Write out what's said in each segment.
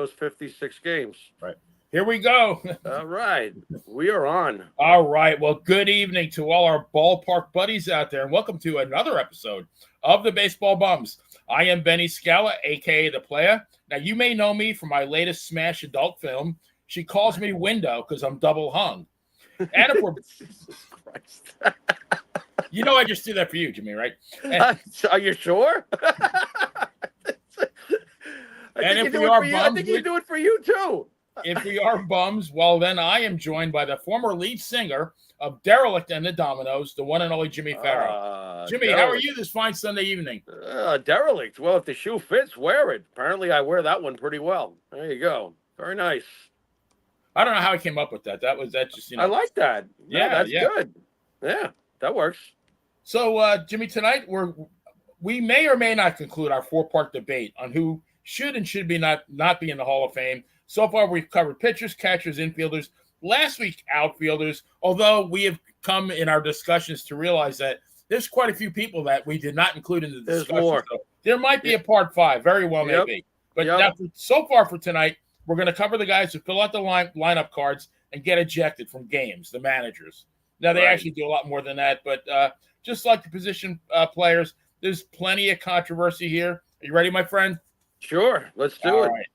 those 56 games. Right. Here we go. All right. We are on. All right. Well, good evening to all our ballpark buddies out there, and welcome to another episode of the Baseball Bums. I am Benny Scala, a.k.a. The Playa. Now, you may know me from my latest smash adult film. She calls me Window because I'm double hung. And if we're... Jesus Christ. You know I just did that for you, Jimmy, right? Are you sure? And if we are bums... I think you do it for you, too. If we are bums, well, then I am joined by the former lead singer of Derelict and the Dominoes, the one and only Jimmy Pharaoh. Jimmy, Derelict. How are you this fine Sunday evening? Derelict. Well, if the shoe fits, wear it. Apparently, I wear that one pretty well. There you go. Very nice. I don't know how I came up with that. That just, I like that. Yeah, that's good. Yeah, that works. So, Jimmy, tonight we may or may not conclude our four-part debate on who should and should be not be in the Hall of Fame. So far, we've covered pitchers, catchers, infielders. Last week, outfielders, although we have come in our discussions to realize that there's quite a few people that we did not include in the discussion. There's more. So there might be a part 5, very well may be. But now, so far for tonight, we're going to cover the guys who fill out the lineup cards and get ejected from games, the managers. Now, they actually do a lot more than that, but just like the position players, there's plenty of controversy here. Are you ready, my friend? Sure. Let's do it. Right.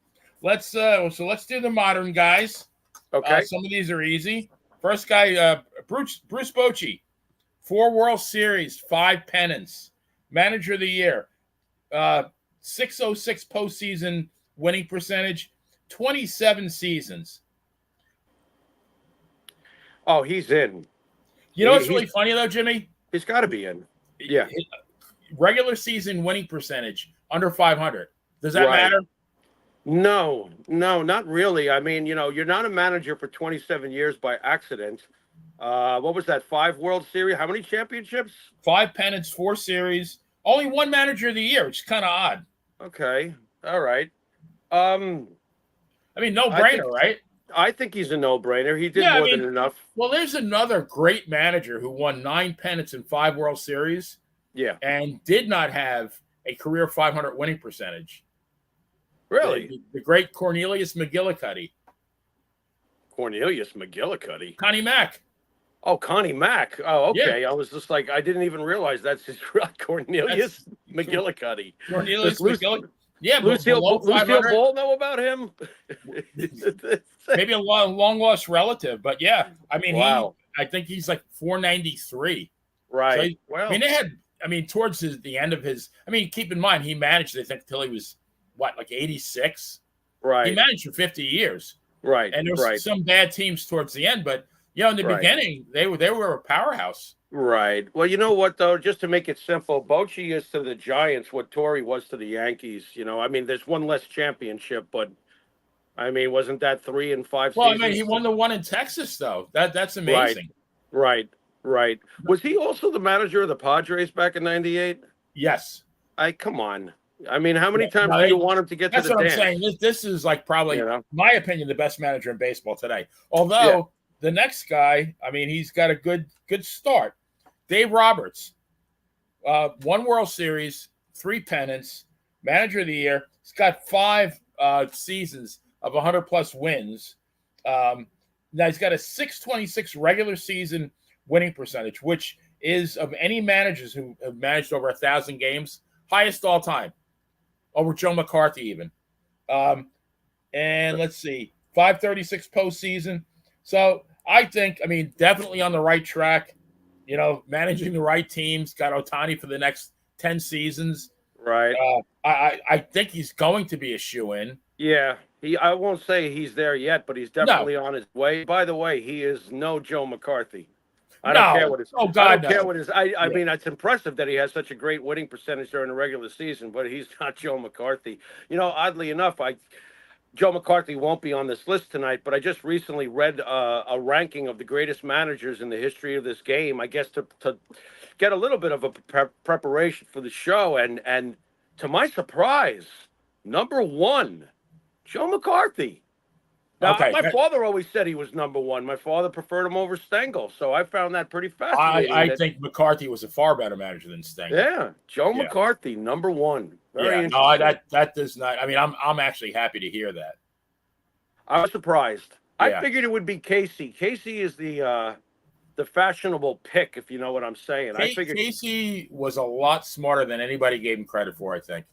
Let's do the modern guys. Okay. Some of these are easy. First guy, Bruce Bochy, 4 World Series, 5 pennants, Manager of the Year, 606 postseason winning percentage, 27 seasons. Oh, he's in. You know what's really funny though, Jimmy? He's got to be in. Yeah. Regular season winning percentage under 500. Does that matter? No, not really. I mean, you're not a manager for 27 years by accident. What was that? 5 World Series? How many championships? 5 pennants, 4 series. Only 1 Manager of the Year, which is kind of odd. Okay. All right. I mean, no-brainer, right? I think he's a no-brainer. He did more than enough. Well, there's another great manager who won 9 pennants in 5 World Series. Yeah. And did not have a career 500 winning percentage. Really? The great Cornelius McGillicuddy. Cornelius McGillicuddy? Connie Mack. Oh, Connie Mack. Oh, okay. Yeah. I was just like, I didn't even realize that's his Cornelius McGillicuddy. Cornelius McGillicuddy. Yeah, Lucille Ball know about him? Maybe a long lost relative, but yeah. I mean, wow. I think he's like 493. Right. So towards the end of his, keep in mind, he managed, I think, until he was, like 86? Right. He managed for 50 years. Right. And there was some bad teams towards the end, but, in the beginning, they were a powerhouse. Right. Well, you know what, though? Just to make it simple, Bochy is to the Giants what Torrey was to the Yankees. There's one less championship, but, wasn't that 3 and 5 seasons? Well, he won the one in Texas, though. That's amazing. Right. Was he also the manager of the Padres back in 98? Yes. Come on. How many times do you want him to get to the dance? That's what I'm saying. This is like probably, my opinion, the best manager in baseball today. Although the next guy, he's got a good start. Dave Roberts, 1 World Series, 3 pennants, Manager of the Year. He's got 5 seasons of 100-plus wins. Now he's got a 626 regular season winning percentage, which is, of any managers who have managed over 1,000 games, highest all time. Over Joe McCarthy even. And let's see, 536 postseason. So I think, definitely on the right track, managing the right teams, got Ohtani for the next 10 seasons. Right. I think he's going to be a shoo-in. Yeah. I won't say he's there yet, but he's definitely on his way. By the way, he is no Joe McCarthy. I don't care what his. Oh God, I don't care what his. I mean, it's impressive that he has such a great winning percentage during the regular season, but he's not Joe McCarthy. Oddly enough, Joe McCarthy won't be on this list tonight, but I just recently read a ranking of the greatest managers in the history of this game. I guess to get a little bit of a preparation for the show, and to my surprise, number 1, Joe McCarthy. Now, my father always said he was number 1. My father preferred him over Stengel, so I found that pretty fascinating. I think McCarthy was a far better manager than Stengel. Yeah, Joe McCarthy, number 1. Very interesting. No, that does not. I'm actually happy to hear that. I was surprised. I Yeah. figured it would be Casey. Casey is the fashionable pick, if you know what I'm saying. I figured Casey was a lot smarter than anybody gave him credit for, I think.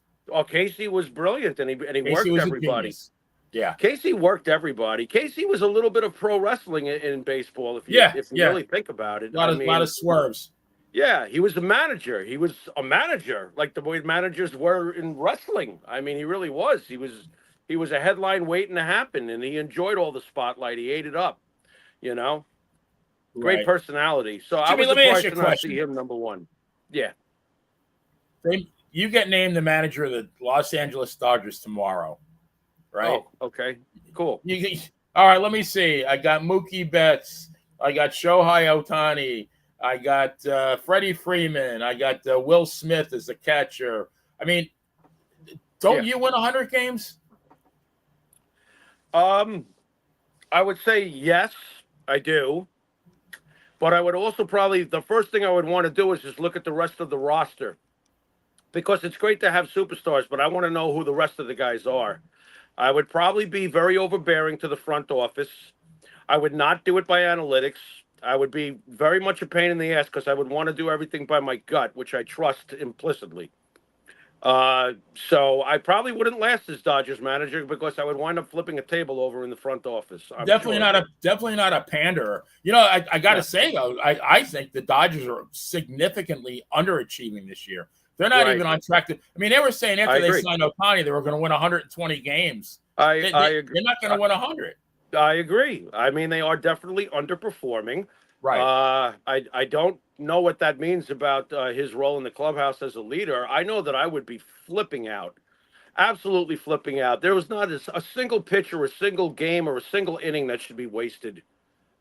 Casey was brilliant, and he Casey worked was a everybody. genius. Yeah. Casey worked everybody. Casey was a little bit of pro wrestling in baseball, Yeah. if you Yeah. really think about it. A lot of swerves. Yeah, he was a manager. He was a manager, like the way managers were in wrestling. I mean, he really was. He was a headline waiting to happen, and he enjoyed all the spotlight. He ate it up, you know. Great Right. personality. So I Jimmy, was let me ask surprised you a to not see question. him number one. Yeah. You get named the manager of the Los Angeles Dodgers tomorrow, right? Oh, okay. Cool. All right, let me see. I got Mookie Betts. I got Shohei Ohtani. I got Freddie Freeman. I got Will Smith as the catcher. I mean, don't you win 100 games? I would say yes, I do. But I would also probably, the first thing I would want to do is just look at the rest of the roster. Because it's great to have superstars, but I want to know who the rest of the guys are. I would probably be very overbearing to the front office. I would not do it by analytics. I would be very much a pain in the ass because I would want to do everything by my gut, which I trust implicitly. So I probably wouldn't last as Dodgers manager because I would wind up flipping a table over in the front office. I'm Definitely sure. not a panderer. You know, I got to say though, I think the Dodgers are significantly underachieving this year. They're not even on track to. I mean, they were saying after they signed Ohtani, they were going to win 120 games. I agree. They're not going to win 100. I agree. I mean, they are definitely underperforming. Right. I don't know what that means about his role in the clubhouse as a leader. I know that I would be flipping out, absolutely flipping out. There was not a single pitch or a single game or a single inning that should be wasted.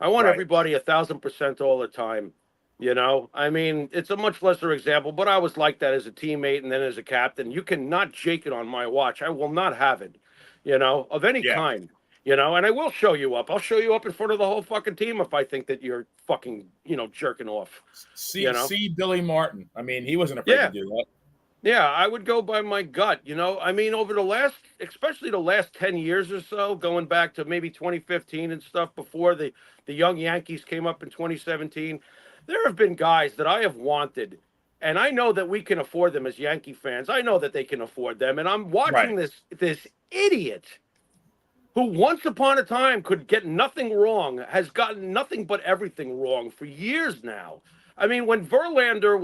I want everybody 1,000% all the time. You know, I mean, it's a much lesser example, but I was like that as a teammate and then as a captain. You cannot jake it on my watch. I will not have it, you know, of any kind, you know, and I will show you up. I'll show you up in front of the whole fucking team if I think that you're fucking, you know, jerking off. See Billy Martin. I mean, he wasn't afraid to do that. Yeah, I would go by my gut, you know. I mean, over the last, especially the last 10 years or so, going back to maybe 2015 and stuff before the young Yankees came up in 2017, there have been guys that I have wanted, and I know that we can afford them as Yankee fans. I know that they can afford them, and I'm watching this idiot who once upon a time could get nothing wrong, has gotten nothing but everything wrong for years now. I mean, when Verlander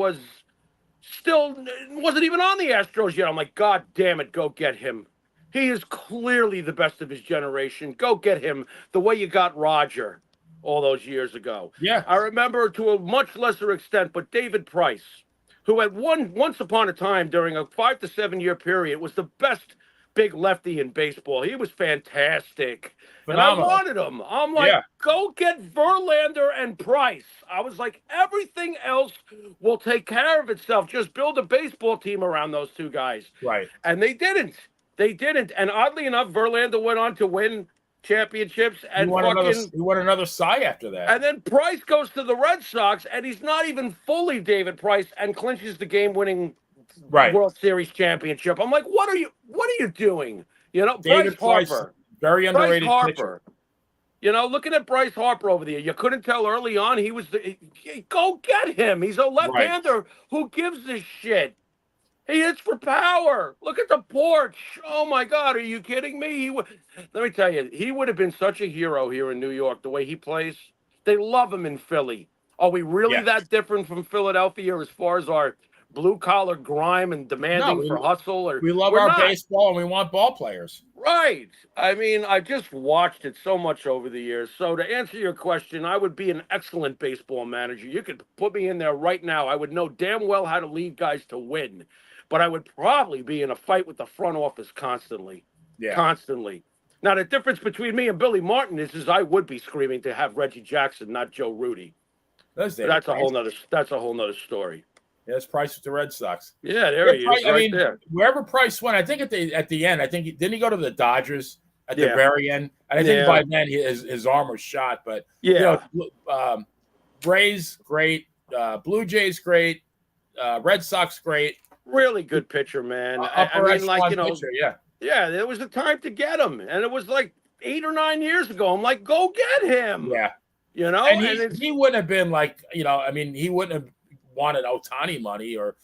still wasn't even on the Astros yet. I'm like, God damn it, go get him. He is clearly the best of his generation. Go get him the way you got Roger all those years ago. Yeah. I remember to a much lesser extent, but David Price, who had once upon a time during a 5 to 7 year period was the best big lefty in baseball. He was fantastic. Phenomenal. And I wanted him. I'm like, go get Verlander and Price. I was like, everything else will take care of itself. Just build a baseball team around those two guys. Right. And they didn't. They didn't. And oddly enough, Verlander went on to win championships and he won another Cy after that. And then Price goes to the Red Sox, and he's not even fully David Price and clinches the game-winning World Series championship. I'm like, what are you doing? You know, David Bryce Harper, very underrated pitcher. You know, looking at Bryce Harper over there, you couldn't tell early on he was go get him. He's a left-hander who gives a shit. He hits for power. Look at the porch. Oh my God, are you kidding me? Let me tell you, he would have been such a hero here in New York. The way he plays, they love him in Philly. Are we really that different from Philadelphia as far as our blue-collar grime and demanding for hustle? Or we love our baseball and we want ball players. Right. I mean, I just watched it so much over the years. So to answer your question, I would be an excellent baseball manager. You could put me in there right now. I would know damn well how to lead guys to win. But I would probably be in a fight with the front office constantly. Yeah. Constantly. Now, the difference between me and Billy Martin is I would be screaming to have Reggie Jackson, not Joe Rudy. That's a whole nother story. Yeah, that's Price with the Red Sox. Yeah, there he is, there. Wherever Price went, I think at the end, didn't he go to the Dodgers at the very end? And I think by then his arm was shot. But Braves great, Blue Jays great, Red Sox great. Really good pitcher, man. Pitcher, there was a time to get him, and it was like 8 or 9 years ago. I'm like, go get him. Yeah. You know, and he wouldn't have been like, I mean, he wouldn't have wanted Otani money or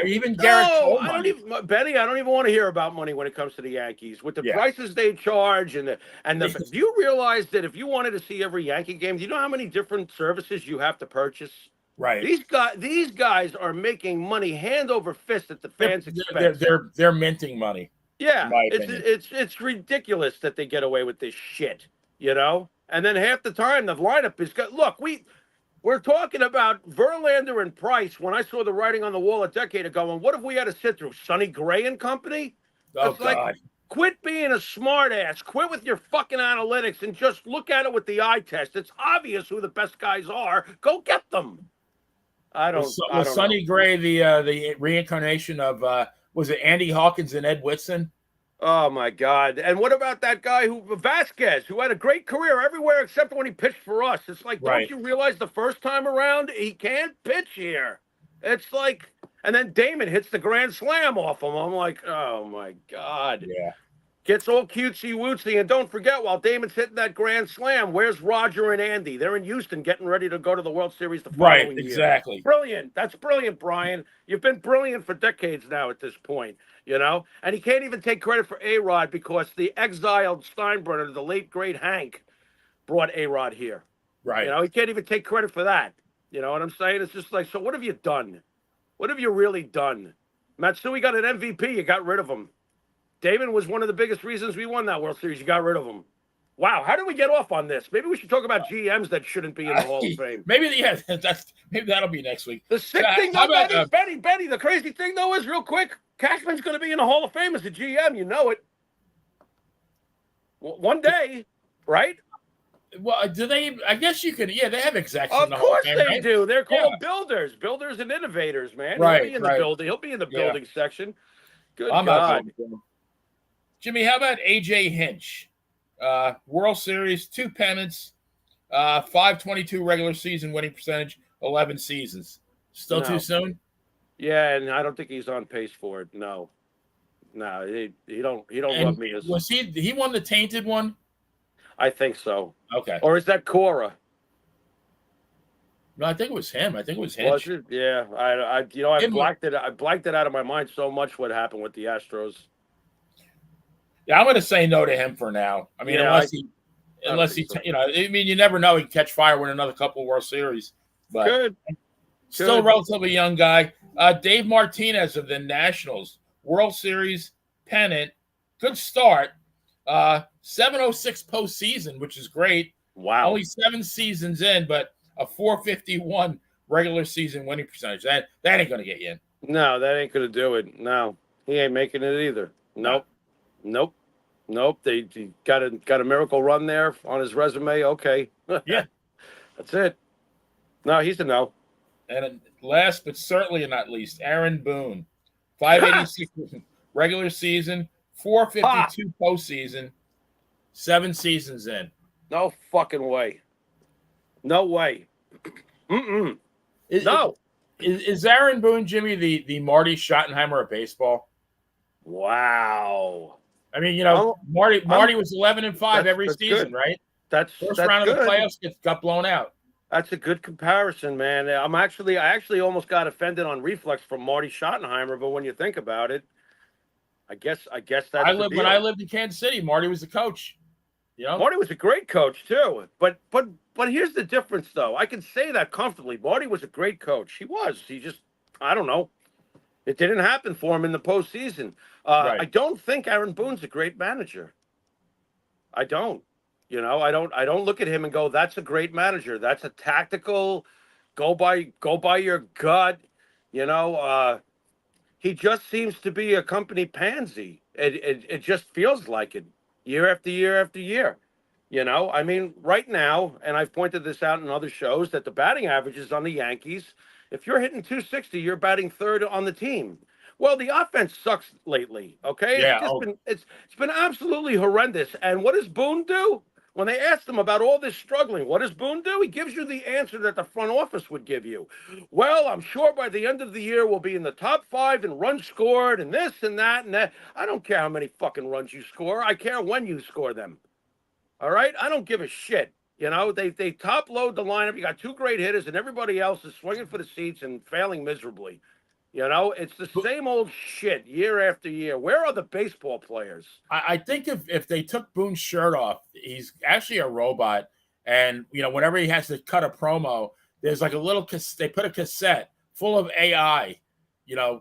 even Garrett no, Cole I don't money. even, Benny. I don't even want to hear about money when it comes to the Yankees with the Yeah. prices they charge and the. Do you realize that if you wanted to see every Yankee game, do you know how many different services you have to purchase? Right. These guys are making money hand over fist at the They're fans' expense. they're minting money. In Yeah, my it's opinion. it's ridiculous that they get away with this shit, you know. And then half the time the lineup is got. Look, we're talking about Verlander and Price. When I saw the writing on the wall a decade ago, and what have we had to sit through? Sonny Gray and company. Oh It's like, God. quit being a smartass. Quit with your fucking analytics and just look at it with the eye test. It's obvious who the best guys are. Go get them. I don't know. Sonny Gray the reincarnation of was it Andy Hawkins and Ed Whitson? Oh my God! And what about that guy Vasquez, who had a great career everywhere except when he pitched for us? It's like, don't you realize the first time around he can't pitch here? It's like, and then Damon hits the grand slam off him. I'm like, oh my God! Yeah. Gets all cutesy wootsy, and don't forget, while Damon's hitting that grand slam, where's Roger and Andy? They're in Houston, getting ready to go to the World Series the following year. Exactly. Brilliant. That's brilliant, Brian. You've been brilliant for decades now at this point. You know, and he can't even take credit for A-Rod because the exiled Steinbrenner, the late great Hank, brought A-Rod here. Right. You know, he can't even take credit for that. You know what I'm saying? It's just like, so what have you done? What have you really done? Matsui got an MVP. You got rid of him. Damon was one of the biggest reasons we won that World Series. You got rid of him. Wow, how did we get off on this? Maybe we should talk about GMs that shouldn't be in the Hall of Fame. Maybe that'll be next week. The sick thing, though, Betty, the crazy thing, though, is real quick, Cashman's going to be in the Hall of Fame as a GM. You know it. One day, right? Well, do they? I guess you could. Yeah, they have execs. Of course Fame, they right? do. They're called builders and innovators, man. Right, He'll be in the building. He'll be in the building section. Good God. Jimmy, how about AJ Hinch? World Series, 2 pennants, 522 regular season winning percentage, 11 seasons. Still too soon? Yeah, and I don't think he's on pace for it. No, he don't love me as. Was he won the tainted one? I think so. Okay. Or is that Cora? No, I think it was him. I think it was Hinch. Was it? Yeah, I blanked it. I blanked it out of my mind so much. What happened with the Astros? Yeah, I'm going to say no to him for now. I mean, unless he, I mean, you never know. He can catch fire, win another couple of World Series. But Good. Still a relatively young guy. Dave Martinez of the Nationals, World Series pennant. Good start. 706 postseason, which is great. Wow. Only 7 seasons in, but a 451 regular season winning percentage. That ain't going to get you in. No, that ain't going to do it. No, he ain't making it either. Nope. They got a miracle run there on his resume. Okay. Yeah. That's it. No, he's a no. And last but certainly not least, Aaron Boone. 586 regular season, 452 postseason, 7 seasons in. No fucking way. No way. No. Is Aaron Boone, Jimmy, the Marty Schottenheimer of baseball? Wow. I mean, Marty was 11-5 every season, right? That's first round good. Of the playoffs got blown out. That's a good comparison, man. I actually almost got offended on reflex from Marty Schottenheimer, but when you think about it, I guess that's when I lived in Kansas City, Marty was the coach. Marty was a great coach too. But here's the difference, though. I can say that comfortably. Marty was a great coach. He was. He just, I don't know. It didn't happen for him in the postseason. I don't think Aaron Boone's a great manager. I don't. I don't look at him and go, that's a great manager. That's a tactical, go by your gut. He just seems to be a company pansy. It just feels like it year after year after year. I mean, right now, and I've pointed this out in other shows, that the batting averages on the Yankees, if you're hitting 260, you're batting third on the team. Well, the offense sucks lately, okay? Yeah. It's been absolutely horrendous. And what does Boone do? When they asked him about all this struggling, what does Boone do? He gives you the answer that the front office would give you. Well, I'm sure by the end of the year we'll be in the top 5 in runs scored and this and that and that. I don't care how many fucking runs you score. I care when you score them. All right, I don't give a shit. They top load the lineup. You got two great hitters, and everybody else is swinging for the seats and failing miserably. It's the same old shit year after year. Where are the baseball players? I think if they took Boone's shirt off, he's actually a robot. And whenever he has to cut a promo, there's like a little they put a cassette full of AI,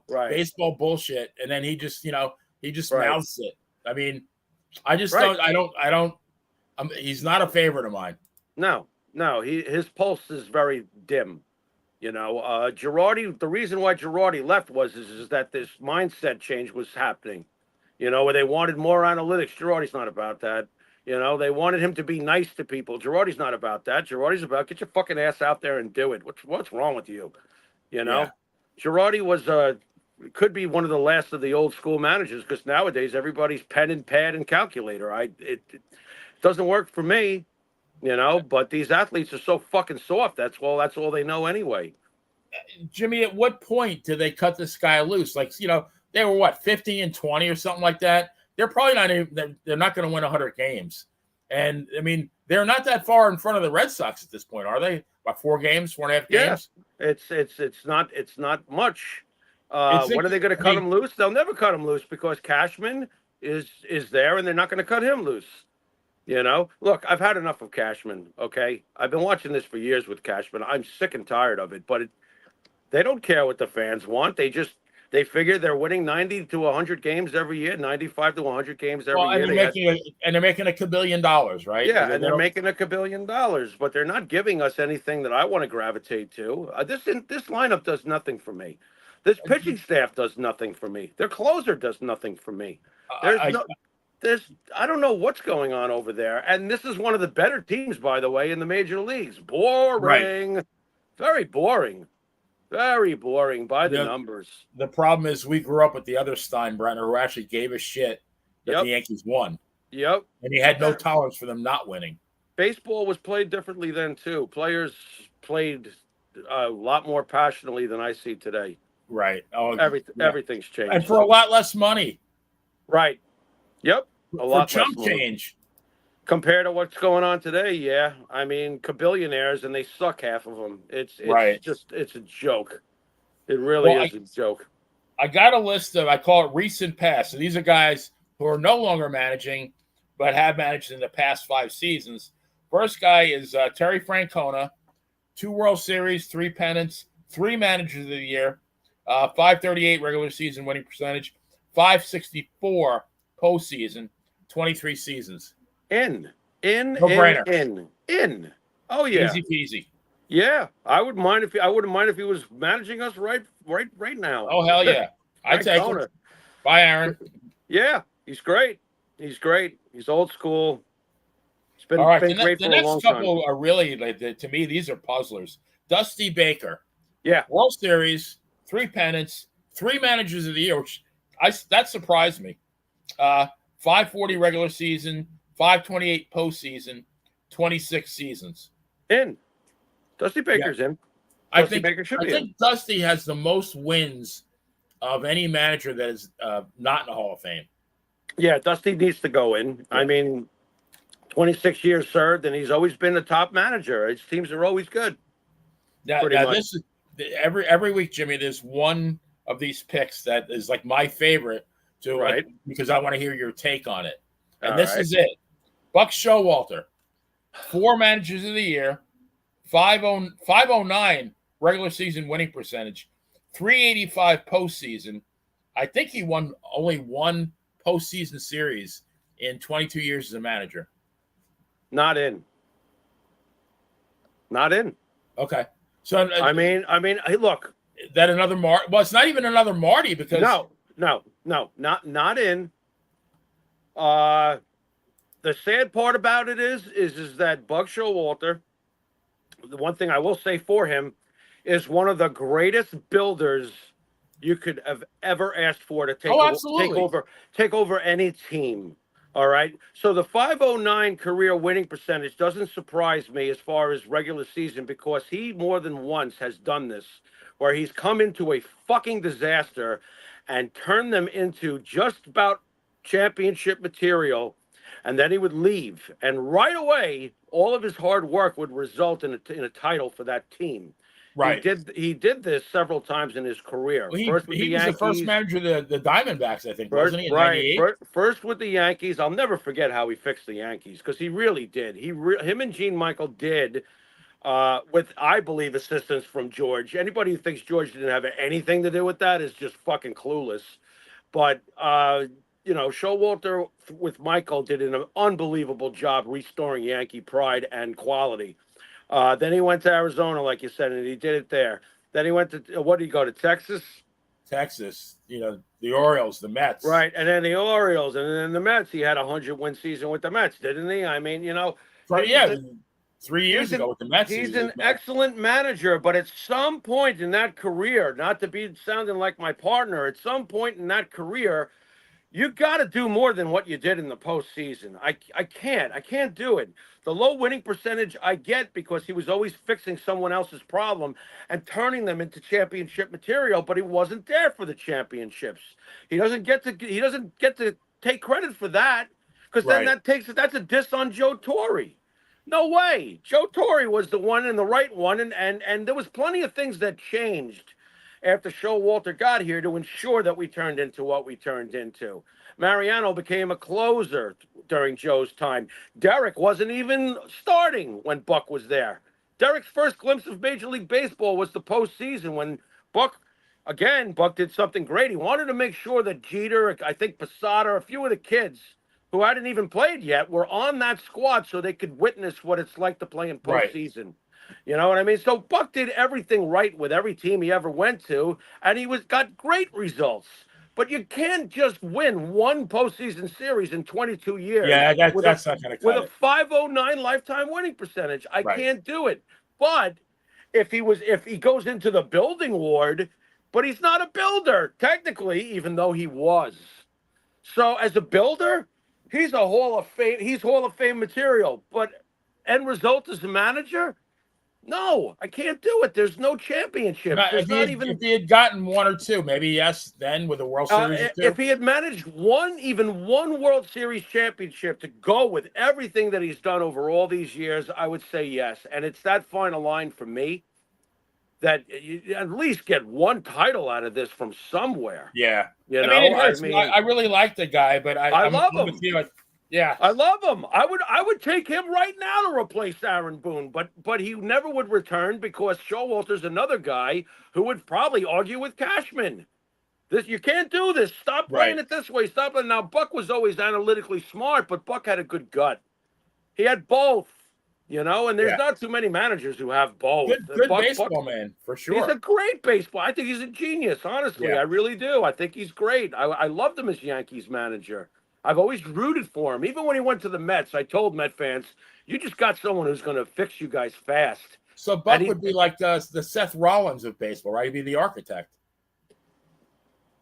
Right. baseball bullshit, and then he just Right. mouths it. I mean, I just Right. don't. He's not a favorite of mine. No, his pulse is very dim. Girardi. The reason why Girardi left is that this mindset change was happening. Where they wanted more analytics. Girardi's not about that. They wanted him to be nice to people. Girardi's not about that. Girardi's about get your fucking ass out there and do it. What's wrong with you? Yeah. Girardi was could be one of the last of the old school managers because nowadays everybody's pen and pad and calculator. It doesn't work for me. But these athletes are so fucking soft. That's all they know anyway. Jimmy, at what point did they cut this guy loose? Like, they were what, 50-20 or something like that. They're probably not even, they're not going to win 100 games. And I mean, they're not that far in front of the Red Sox at this point, are they? About 4 games, 4.5 games? It's not much. When are they going to cut him loose? They'll never cut him loose because Cashman is there, and they're not going to cut him loose. Look, I've had enough of Cashman. Okay, I've been watching this for years with Cashman. I'm sick and tired of it. But they don't care what the fans want. They figure they're winning 90 to 100 games every year, 95 to 100 games every year. They're making $1 billion, right? Yeah, and they're making $1 billion, but they're not giving us anything that I want to gravitate to. This lineup does nothing for me. This pitching staff does nothing for me. Their closer does nothing for me. I don't know what's going on over there. And this is one of the better teams, by the way, in the major leagues. Boring. Right. Very boring. Very boring by the numbers. The problem is we grew up with the other Steinbrenner who actually gave a shit that the Yankees won. Yep. And he had no tolerance for them not winning. Baseball was played differently then, too. Players played a lot more passionately than I see today. Right. Oh, everything's changed. And for a lot less money. Right. Yep. A lot less change. Compared to what's going on today, yeah. I mean, billionaires, and they suck half of them. It's a joke. It really is a joke. I got a list of, I call it recent past. So these are guys who are no longer managing, but have managed in the past 5 seasons. First guy is Terry Francona, 2 World Series, 3 pennants, 3 managers of the year, 538 regular season winning percentage, 564 postseason, 23 seasons. In. No brainer. In. Oh yeah. Easy peasy. Yeah, I wouldn't mind if he was managing us right now. Oh hell yeah. I'd take it. Bye, Aaron. Yeah, he's great. He's old school. It's been, all right, been great for a long time. The next couple are really, to me, these are puzzlers. Dusty Baker. Yeah. World Series, 3 pennants, 3 managers of the year, which that surprised me. 540 regular season, 528 postseason, 26 seasons. In. Dusty Baker's in. I think Dusty has the most wins of any manager that is not in the Hall of Fame. Yeah, Dusty needs to go in. Yeah. I mean, 26 years served, and he's always been a top manager. His teams are always good. Now this is every week, Jimmy. There's one of these picks that is like my favorite, because I want to hear your take on it. And this is it. Buck Showalter, 4 managers of the year, 509 regular season winning percentage, 385 postseason. I think he won only 1 postseason series in 22 years as a manager. Not in. Okay. So I mean, hey, look. That another Marty? Well, it's not even another Marty because no, not in. The sad part about it is that Buck Showalter, the one thing I will say for him, is one of the greatest builders you could have ever asked for to take over any team. All right. So the 509 career winning percentage doesn't surprise me as far as regular season because he more than once has done this where he's come into a fucking disaster and turned them into just about championship material and then he would leave, and right away, all of his hard work would result in a title for that team. Right. He did this several times in his career. Well, First with the he was the first Yankees. manager of the Diamondbacks, I think, First, wasn't he, in right. '98? First with the Yankees. I'll never forget how he fixed the Yankees because he really did. Him and Gene Michael did, with, I believe, assistance from George. Anybody who thinks George didn't have anything to do with that is just fucking clueless. But Showalter with Michael did an unbelievable job restoring Yankee pride and quality. Then he went to Arizona, like you said, and he did it there. Then he went to, what did he go to, Texas? Texas, the Orioles, the Mets. Right, and then the Orioles, and then the Mets. He had a 100-win season with the Mets, didn't he? I mean, 3 years ago with the Mets. He's an excellent manager, but at some point in that career, not to be sounding like my partner, at some point in that career, you got to do more than what you did in the postseason. I can't do it. The low winning percentage I get because he was always fixing someone else's problem and turning them into championship material, but he wasn't there for the championships. He doesn't get to take credit for that because then that's a diss on Joe Torre. No way. Joe Torre was the one and the right one, and there was plenty of things that changed after Showalter got here to ensure that we turned into what we turned into. Mariano became a closer during Joe's time. Derek wasn't even starting when Buck was there. Derek's first glimpse of Major League Baseball was the postseason when Buck did something great. He wanted to make sure that Jeter, I think Posada, a few of the kids who hadn't even played yet were on that squad so they could witness what it's like to play in postseason. Right. You know what I mean? So Buck did everything right with every team he ever went to, and he got great results. But you can't just win one postseason series in 22 years. Yeah, that's not going to cut it. With a 509 lifetime winning percentage. I can't do it. But if he goes into the building ward, but he's not a builder, technically, even though he was. So as a builder, he's Hall of Fame material. But end result as a manager, no, I can't do it. There's no championship. If he had gotten one or two, maybe yes, then with a World Series or two. If he had managed even one World Series championship to go with everything that he's done over all these years, I would say yes. And it's that final line for me that you at least get one title out of this from somewhere. Yeah. I really like the guy, but I love him. Yeah, I love him. I would take him right now to replace Aaron Boone, but he never would return because Showalter's another guy who would probably argue with Cashman. You can't do this. Stop playing it this way. Stop it. Now Buck was always analytically smart, but Buck had a good gut. He had both, and there's not too many managers who have both. Good baseball man, for sure. He's a great baseball. I think he's a genius, honestly. I really do. I think he's great. I loved him as Yankees manager. I've always rooted for him. Even when he went to the Mets, I told Met fans, you just got someone who's going to fix you guys fast. So Buck would be like the Seth Rollins of baseball, right? He'd be the architect.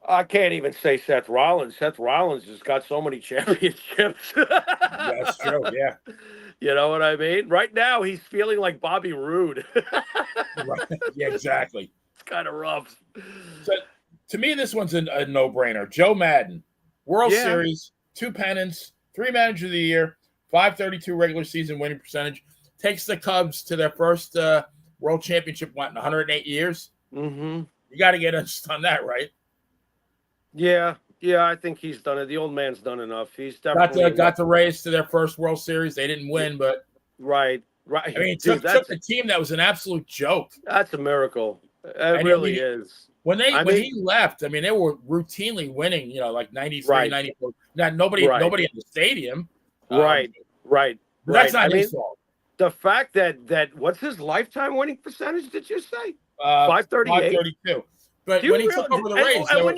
I can't even say Seth Rollins. Seth Rollins has got so many championships. That's true, yeah. You know what I mean? Right now, he's feeling like Bobby Roode. Right. Yeah, exactly. It's kind of rough. So, to me, this one's a no-brainer. Joe Madden, World Series, 2 pennants, 3 Manager of the Year, 532 regular season winning percentage, takes the Cubs to their first World Championship, in 108 years? Mm-hmm. You got to get us on that, right? Yeah, I think he's done it. The old man's done enough. He's definitely got the Rays to their first World Series. They didn't win, but right. I mean, it took a team that was an absolute joke. That's a miracle. It really is. When he left, I mean, they were routinely winning, like 93, 94. Now, nobody in the stadium. Right. That's not his fault. The fact that what's his lifetime winning percentage, did you say? 538? 532. But when he took over the Rays, and when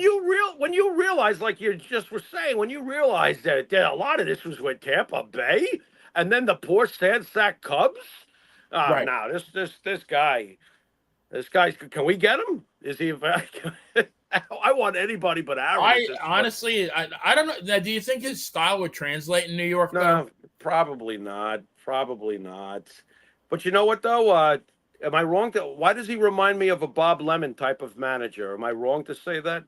you realize, like you just were saying, when you realize that a lot of this was with Tampa Bay, and then the poor sad sack Cubs. No, this guy's. Can we get him? Is he? I want anybody but Aaron. Honestly, I don't know. Now, do you think his style would translate in New York? No, probably not. But you know what though? Am I wrong? Why does he remind me of a Bob Lemon type of manager? Am I wrong to say that?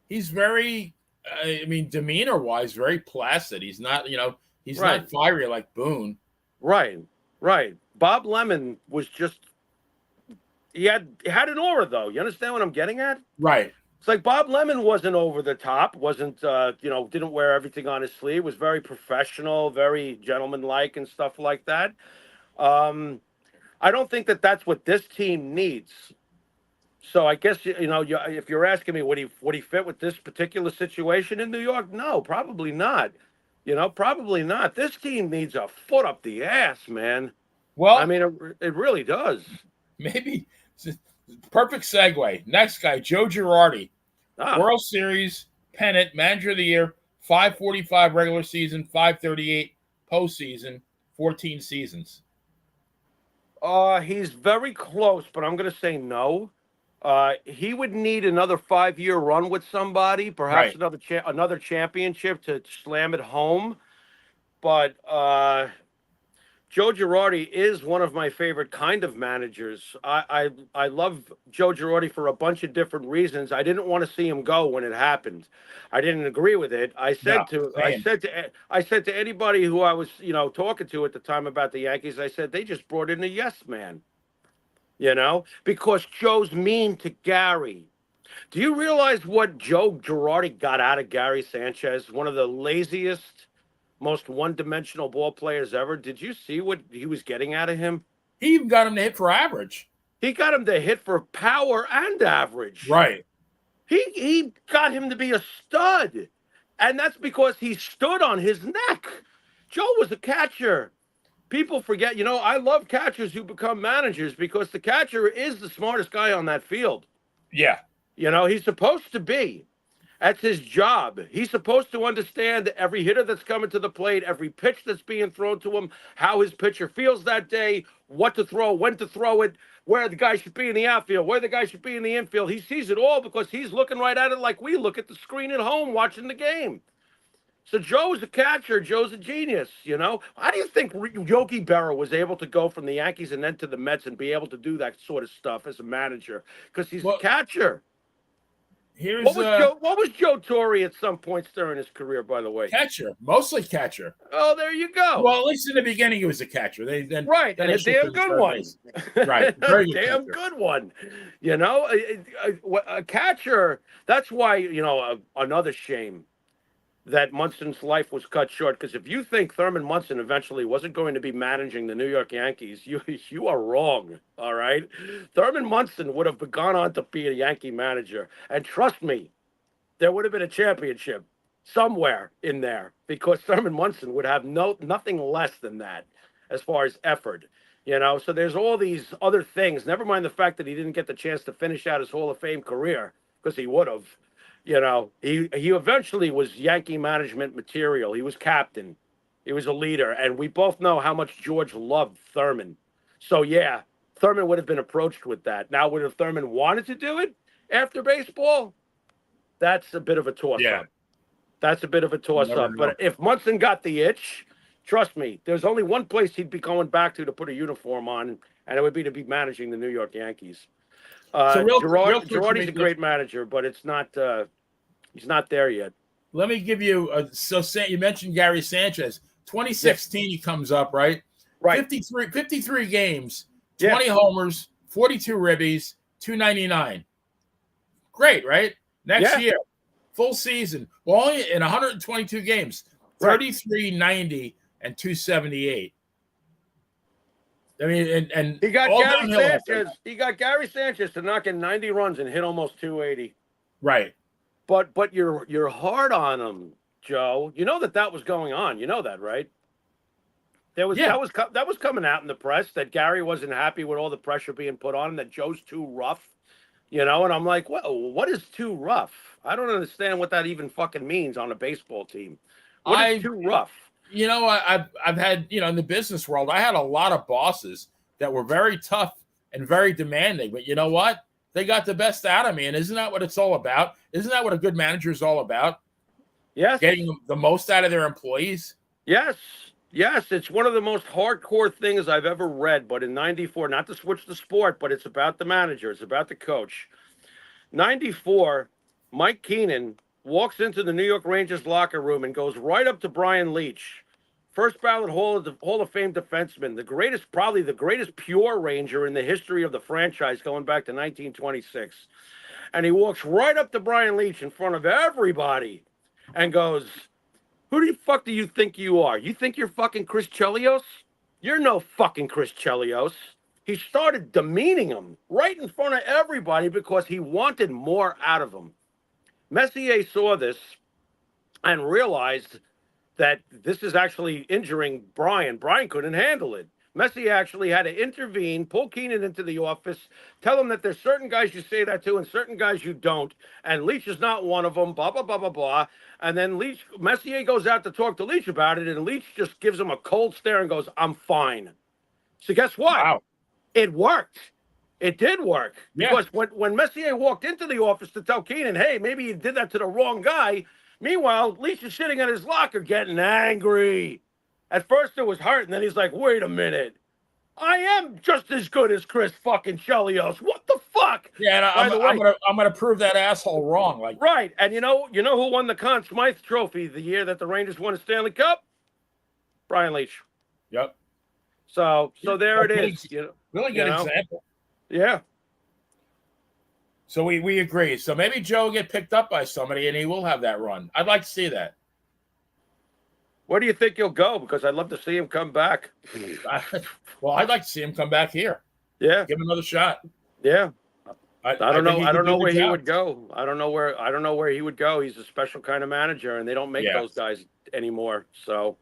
He's very I mean, demeanor-wise, very placid. He's not, he's Right. not fiery like Boone. Right. Right. Bob Lemon was just he had an aura though. You understand what I'm getting at? Right. It's like Bob Lemon wasn't over the top, wasn't didn't wear everything on his sleeve, was very professional, very gentlemanlike and stuff like that. I don't think that that's what this team needs. So I guess if you're asking me would he fit with this particular situation in New York? No, probably not. Probably not. This team needs a foot up the ass, man. I Well, mean, it really does. maybe perfect segue. Next guy, Joe Girardi, Ah, World Series pennant, Manager of the Year, 545 regular season, 538 postseason, 14 seasons. he's very close, but I'm going to say no. He would need another 5-year run with somebody, perhaps Right. another championship to slam it home. But Joe Girardi is one of my favorite kind of managers. I love Joe Girardi for a bunch of different reasons. I didn't want to see him go when it happened. I didn't agree with it. No, same. I said to anybody who I was talking to at the time about the Yankees, I said they just brought in a yes man. Because Joe's mean to Gary. Do you realize what Joe Girardi got out of Gary Sanchez? One of the laziest, most one-dimensional ball players ever. Did you see what he was getting out of him? He even got him to hit for average. He got him to hit for power and average. Right. He got him to be a stud. And that's because he stood on his neck. Joe was a catcher. People forget, I love catchers who become managers because the catcher is the smartest guy on that field. Yeah. He's supposed to be. That's his job. He's supposed to understand every hitter that's coming to the plate, every pitch that's being thrown to him, how his pitcher feels that day, what to throw, when to throw it, where the guy should be in the outfield, where the guy should be in the infield. He sees it all because he's looking right at it like we look at the screen at home watching the game. So Joe's a catcher. Joe's a genius, How do you think Yogi Berra was able to go from the Yankees and then to the Mets and be able to do that sort of stuff as a manager? Because he's a catcher. Here's what was Joe Torre at some points during his career, by the way? Catcher, mostly catcher. Oh, there you go. Well, at least in the beginning, he was a catcher. Then right, then and a damn good one. Right, very good damn catcher. good one. A catcher. That's why another shame that Munson's life was cut short. Because if you think Thurman Munson eventually wasn't going to be managing the New York Yankees, you are wrong. All right, Thurman Munson would have gone on to be a Yankee manager, and trust me, there would have been a championship somewhere in there because Thurman Munson would have nothing less than that as far as effort. So there's all these other things. Never mind the fact that he didn't get the chance to finish out his Hall of Fame career because he would have. He eventually was Yankee management material. He was captain. He was a leader. And we both know how much George loved Thurman. So, yeah, Thurman would have been approached with that. Now, would have Thurman wanted to do it after baseball? That's a bit of a toss-up. Yeah. That's a bit of a toss-up. But if Munson got the itch, trust me, there's only one place he'd be going back to put a uniform on, and it would be to be managing the New York Yankees. Girardi's a great manager, but it's not. He's not there yet. Let me give you. You mentioned Gary Sanchez. 2016, he comes up, right? Right. 53 games, 20 homers, 42 ribbies, 299. Great, right? Next year, full season, well, only in 122 games, 33, 90, and 278. I mean, and he got Gary Sanchez. He got Gary Sanchez to knock in 90 runs and hit almost 280. Right. But you're hard on him, Joe. You know that was going on. You know that, right? That was coming out in the press that Gary wasn't happy with all the pressure being put on him. That Joe's too rough. And I'm like, well, what is too rough? I don't understand what that even fucking means on a baseball team. What is too rough? I've had, in the business world, I had a lot of bosses that were very tough and very demanding. But you know what? They got the best out of me. And isn't that what it's all about? Isn't that what a good manager is all about? Yes. Getting the most out of their employees? Yes. Yes. It's one of the most hardcore things I've ever read. But in 94, not to switch the sport, but it's about the manager. It's about the coach. 94, Mike Keenan walks into the New York Rangers locker room and goes right up to Brian Leach, first ballot Hall of Fame defenseman, probably the greatest pure Ranger in the history of the franchise, going back to 1926. And he walks right up to Brian Leach in front of everybody and goes, "Who the fuck do you think you are? You think you're fucking Chris Chelios? You're no fucking Chris Chelios." He started demeaning him right in front of everybody because he wanted more out of him. Messier saw this and realized that this is actually injuring Brian. Brian couldn't handle it. Messier actually had to intervene, pull Keenan into the office, tell him that there's certain guys you say that to and certain guys you don't. And Leach is not one of them, blah, blah, blah, blah, blah. And then Messier goes out to talk to Leach about it, and Leach just gives him a cold stare and goes, "I'm fine." So guess what? Wow. It worked. It did work. Yeah. Because when Messier walked into the office to tell Keenan, "Hey, maybe you did that to the wrong guy," meanwhile, Leach is sitting in his locker getting angry. At first it was hurt, and then he's like, "Wait a minute. I am just as good as Chris fucking Chelios. What the fuck?" Yeah, and I'm gonna prove that asshole wrong. Like, right. And you know who won the Conn Smythe Trophy the year that the Rangers won a Stanley Cup? Brian Leach. Yep. So there it is. Really good example. Yeah. So we agree. So maybe Joe will get picked up by somebody and he will have that run. I'd like to see that. Where do you think he'll go? Because I'd love to see him come back. Well, I'd like to see him come back here. Yeah. Give him another shot. Yeah. I don't know. I don't know where he would go. I don't know where he would go. He's a special kind of manager, and they don't make those guys anymore. So,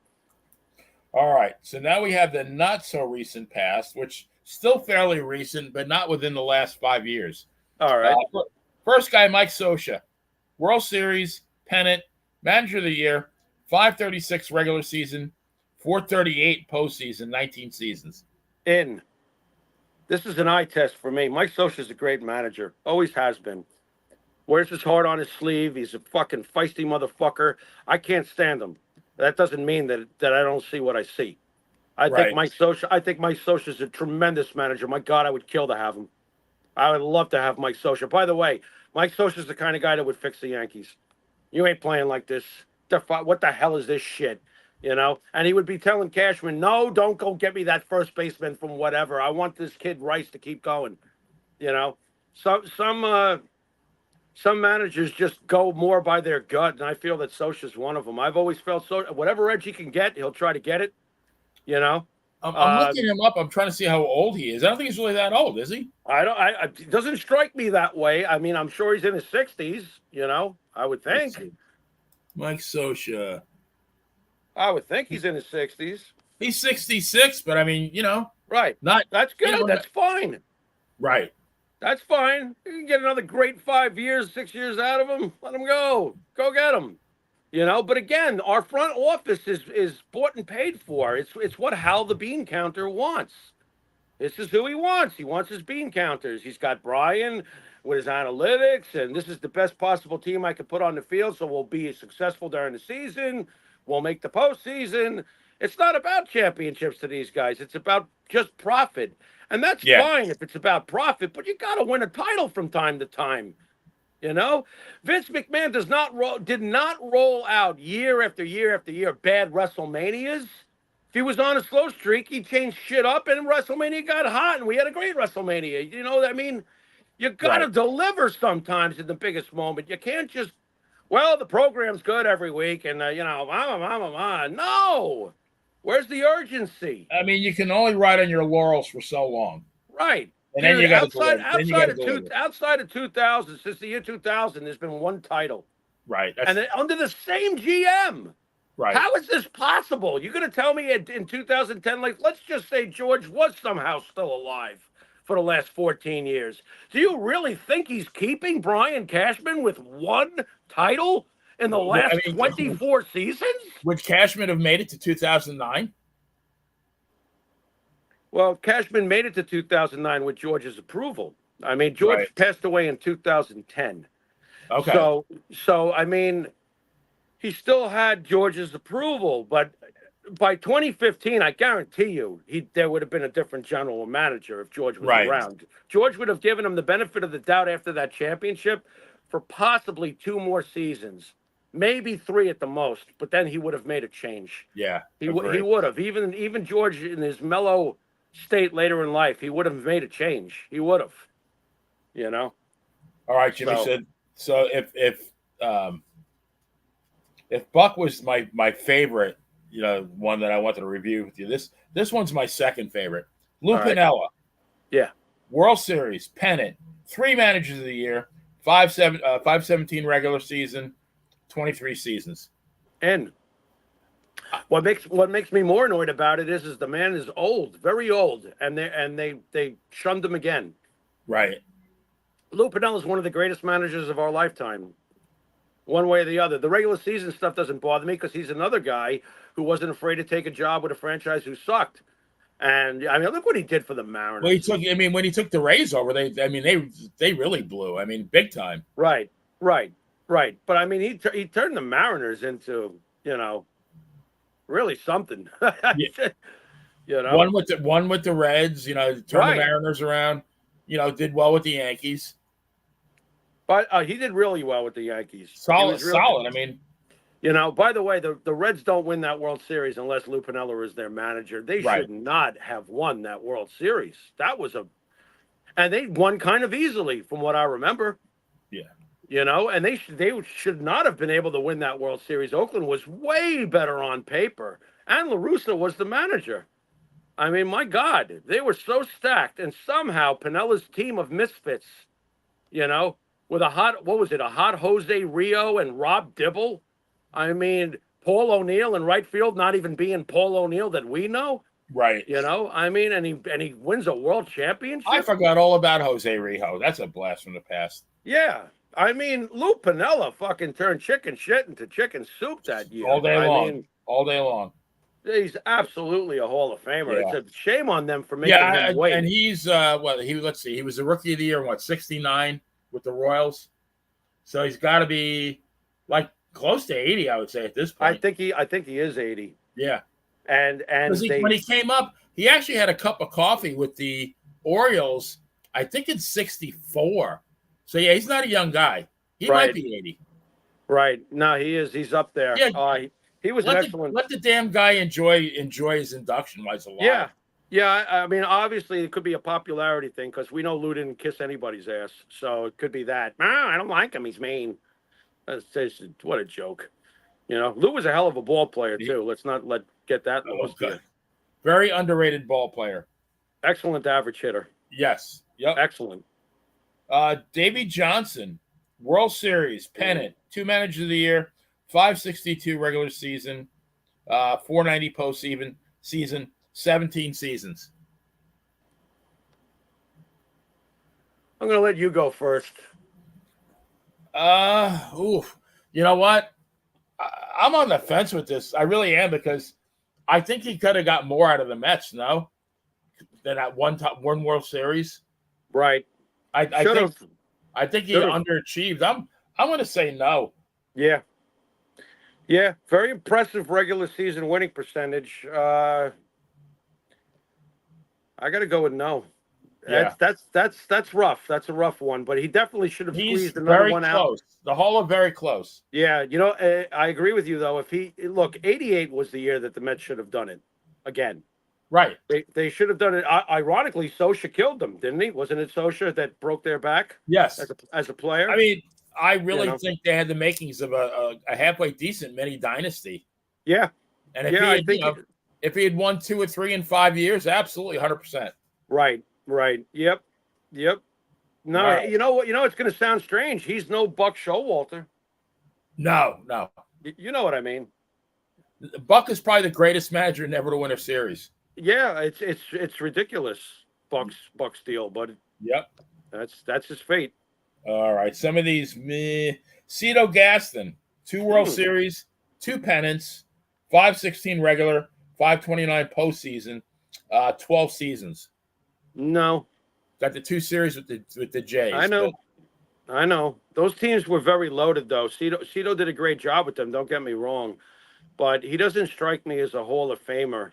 all right. So now we have the not so recent past, which still fairly recent, but not within the last 5 years. All right. First guy, Mike Scioscia, World Series pennant, Manager of the Year, 536 regular season, 438 postseason, 19 seasons. This is an eye test for me. Mike Scioscia is a great manager. Always has been. Wears his heart on his sleeve. He's a fucking feisty motherfucker. I can't stand him. That doesn't mean that I don't see what I see. I think Mike Scioscia is a tremendous manager. My God, I would kill to have him. I would love to have Mike Scioscia. By the way, Mike Scioscia is the kind of guy that would fix the Yankees. You ain't playing like this. What the hell is this shit? And he would be telling Cashman, "No, don't go get me that first baseman from whatever. I want this kid Rice to keep going." Some managers just go more by their gut, and I feel that Scioscia's one of them. I've always felt whatever edge he can get, he'll try to get it. I'm looking him up. I'm trying to see how old he is. I don't think he's really that old, is he? It doesn't strike me that way. I mean, I'm sure he's in his 60s. I would think. Mike Scioscia. I would think he's in his 60s. He's 66, but I mean, right. That's good. That's fine. Right. That's fine. You can get another great 5 years, 6 years out of him. Let him go. Go get him. But again, our front office is bought and paid for. It's what Hal the Bean Counter wants. This is who he wants. He wants his bean counters. He's got Brian with his analytics, and this is the best possible team I could put on the field, so we'll be successful during the season. We'll make the postseason. It's not about championships to these guys. It's about just profit. And that's fine if it's about profit, but you got to win a title from time to time. Vince McMahon did not roll out year after year after year bad WrestleManias. If he was on a slow streak, he changed shit up, and WrestleMania got hot, and we had a great WrestleMania. You got to deliver sometimes in the biggest moment. You can't just, the program's good every week, and, No. Where's the urgency? I mean, you can only ride on your laurels for so long. Right. And then you got outside of 2000, since the year 2000, there's been one title. Right. And under the same GM. Right. How is this possible? You're going to tell me in 2010, let's just say George was somehow still alive for the last 14 years. Do you really think he's keeping Brian Cashman with one title in the last 24 seasons? Would Cashman have made it to 2009? Well, Cashman made it to 2009 with George's approval. I mean, George passed away in 2010. Okay. So I mean, he still had George's approval, but by 2015, I guarantee you, there would have been a different general manager if George was around. George would have given him the benefit of the doubt after that championship for possibly 2 more seasons, maybe 3 at the most. But then he would have made a change. Yeah, He would have. Even George in his mellow state later in life, he would have made a change. He would have. You know. All right, Jimmy. So if Buck was my favorite, one that I wanted to review with you, this one's my second favorite. Lou Piniella. Yeah. World Series, pennant, 3 managers of the year, 517 regular season, 23 seasons. And what makes me more annoyed about it is the man is old, very old, and they shunned him again. Right. Lou Piniella is one of the greatest managers of our lifetime, one way or the other. The regular season stuff doesn't bother me because he's another guy who wasn't afraid to take a job with a franchise who sucked. And I mean, look what he did for the Mariners. Well, when he took the Rays over, they really blew. I mean, big time. Right. But I mean, he turned the Mariners into, really something. Yeah. One with the Reds, turned the Mariners around. Did well with the Yankees. But he did really well with the Yankees. Solid. I mean, by the way, the Reds don't win that World Series unless Lou Piniella is their manager. They should not have won that World Series. And they won kind of easily, from what I remember. Yeah. And they should not have been able to win that World Series. Oakland was way better on paper, and La Russa was the manager. I mean, my God, they were so stacked, and somehow Pinella's team of misfits, with a hot Jose Rio and Rob Dibble. I mean, Paul O'Neill in right field, not even being Paul O'Neill that we know. Right. I mean, and he wins a world championship. I forgot all about Jose Rio. That's a blast from the past. Yeah. I mean, Lou Piniella fucking turned chicken shit into chicken soup that year. All day long. He's absolutely a Hall of Famer. Yeah. It's a shame on them for making him wait. And he's let's see, he was the rookie of the year in 69 with the Royals. So he's got to be like close to 80, I would say, at this point. I think he is 80. Yeah. And when he came up, he actually had a cup of coffee with the Orioles, I think in 64. So yeah, he's not a young guy. He might be 80. Right. No, he is. He's up there. Yeah. He was excellent. Let the damn guy enjoy his induction while he's alive. Yeah. Yeah, I mean, obviously it could be a popularity thing because we know Lou didn't kiss anybody's ass, so it could be that. I don't like him; he's mean. What a joke, Lou was a hell of a ball player too. Let's not get that lost here. Very underrated ball player. Excellent average hitter. Yes. Yep. Excellent. Davey Johnson, World Series pennant, 2 managers of the year, 562 regular season, 490 postseason season. 17 seasons. I'm going to let you go first. You know what? I'm on the fence with this. I really am, because I think he could have got more out of the Mets, than that one World Series. Right. I think he underachieved. I'm going to say no. Yeah. Yeah. Very impressive regular season winning percentage. I got to go with no. Yeah. That's rough. That's a rough one, but he definitely should have squeezed another one out. The Hall of very close. Yeah, I agree with you though. 88 was the year that the Mets should have done it again. Right. They should have done it. Ironically, Socha killed them, didn't he? Wasn't it Socha that broke their back? Yes. As a player. I mean, I really think they had the makings of a halfway decent mini dynasty. Yeah. And if he had won 2 or 3 in 5 years, absolutely 100%. Right. Yep. No, right. You know what? It's going to sound strange. He's no Buck Showalter. No. You know what I mean? Buck is probably the greatest manager never to win a series. Yeah, it's ridiculous. Buck's deal, but yep, that's his fate. All right, some of these Cito Gaston, 2 World Series, 2 pennants, 516 regular, 529 postseason, 12 seasons. No. Got the 2 series with the Jays. I know. Those teams were very loaded, though. Cito did a great job with them, don't get me wrong. But he doesn't strike me as a Hall of Famer.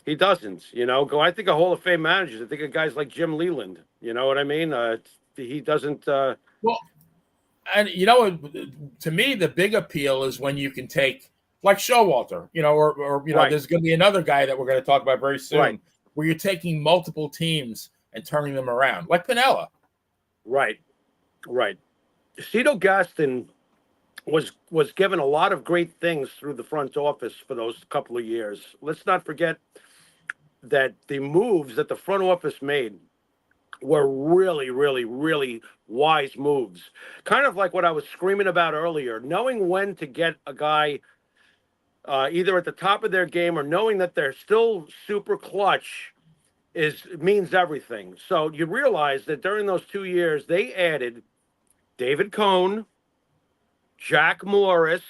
He doesn't, I think of Hall of Fame managers. I think of guys like Jim Leland. You know what I mean? he doesn't. Well, and you know, to me, the big appeal is when you can take like Showalter, or Right. there's going to be another guy that we're going to talk about very soon, Right. where you're taking multiple teams and turning them around, like Pinella. Right. Right. Cito Gaston was given a lot of great things through the front office for those couple of years. Let's not forget that the moves that the front office made were really, really, really wise moves. Kind of like what I was screaming about earlier, knowing when to get a guy either at the top of their game or knowing that they're still super clutch means everything. So you realize that during those 2 years, they added David Cohn, Jack Morris,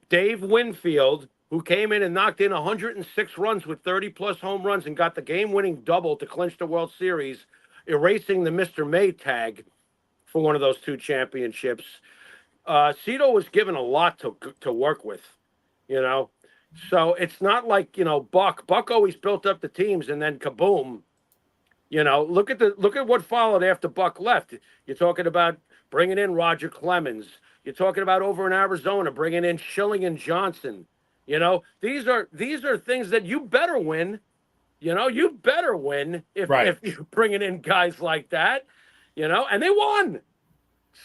Dave Winfield, who came in and knocked in 106 runs with 30 plus home runs and got the game winning double to clinch the World Series, erasing the Mr. May tag for one of those 2 championships. Cito was given a lot to work with, you know. So it's not like, Buck. Buck always built up the teams and then kaboom. Look at what followed after Buck left. You're talking about bringing in Roger Clemens. You're talking about over in Arizona bringing in Schilling and Johnson. These are things that you better win. You better win if you're bringing in guys like that. And they won.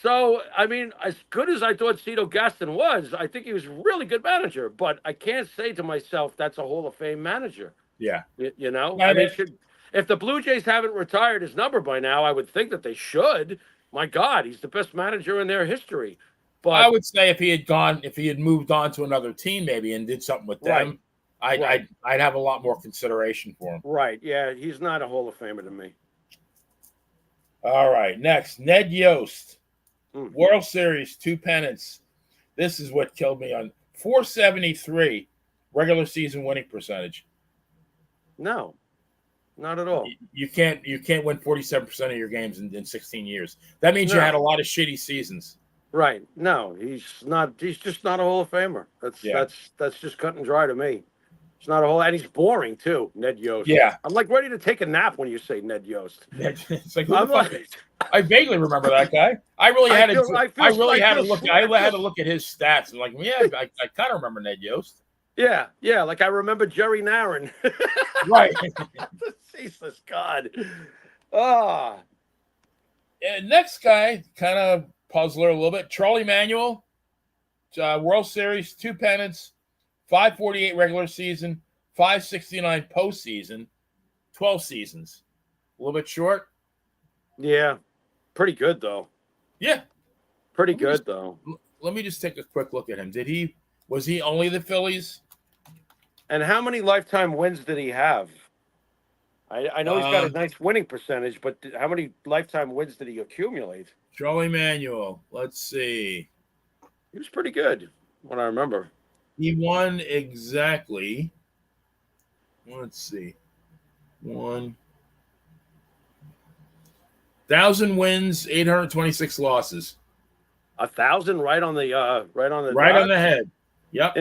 So, I mean, as good as I thought Cito Gaston was, I think he was a really good manager. But I can't say to myself that's a Hall of Fame manager. Yeah. I mean, if the Blue Jays haven't retired his number by now, I would think that they should. My God, he's the best manager in their history. But I would say if he had moved on to another team maybe and did something with them, I'd have a lot more consideration for him. Right. Yeah, he's not a Hall of Famer to me. All right. Next, Ned Yost. World Series, 2 pennants. This is what killed me on 473 regular season winning percentage. No, not at all. You can't win 47% of your games in 16 years. That means you had a lot of shitty seasons. Right. No, he's just not a Hall of Famer. That's just cut and dry to me. It's not a whole, and he's boring too, Ned Yost. Yeah. I'm like ready to take a nap when you say Ned Yost. It's like, I vaguely remember that guy. I had to look at his stats. I'm like, yeah, I kind of remember Ned Yost. Yeah, like I remember Jerry Narron. Right. Jesus God. Ah. Next guy, kind of puzzler a little bit. Charlie Manuel, World Series, 2 pennants, 548 regular season, 569 postseason, 12 seasons. A little bit short. Yeah. Pretty good though. Yeah. Pretty good though. Let me just take a quick look at him. Was he only the Phillies? And how many lifetime wins did he have? I know he's got a nice winning percentage, but how many lifetime wins did he accumulate? Charlie Manuel. Let's see. He was pretty good, what I remember. He won exactly. Let's see. 1,000 wins, 826 losses. 1,000, right on the head. Yep.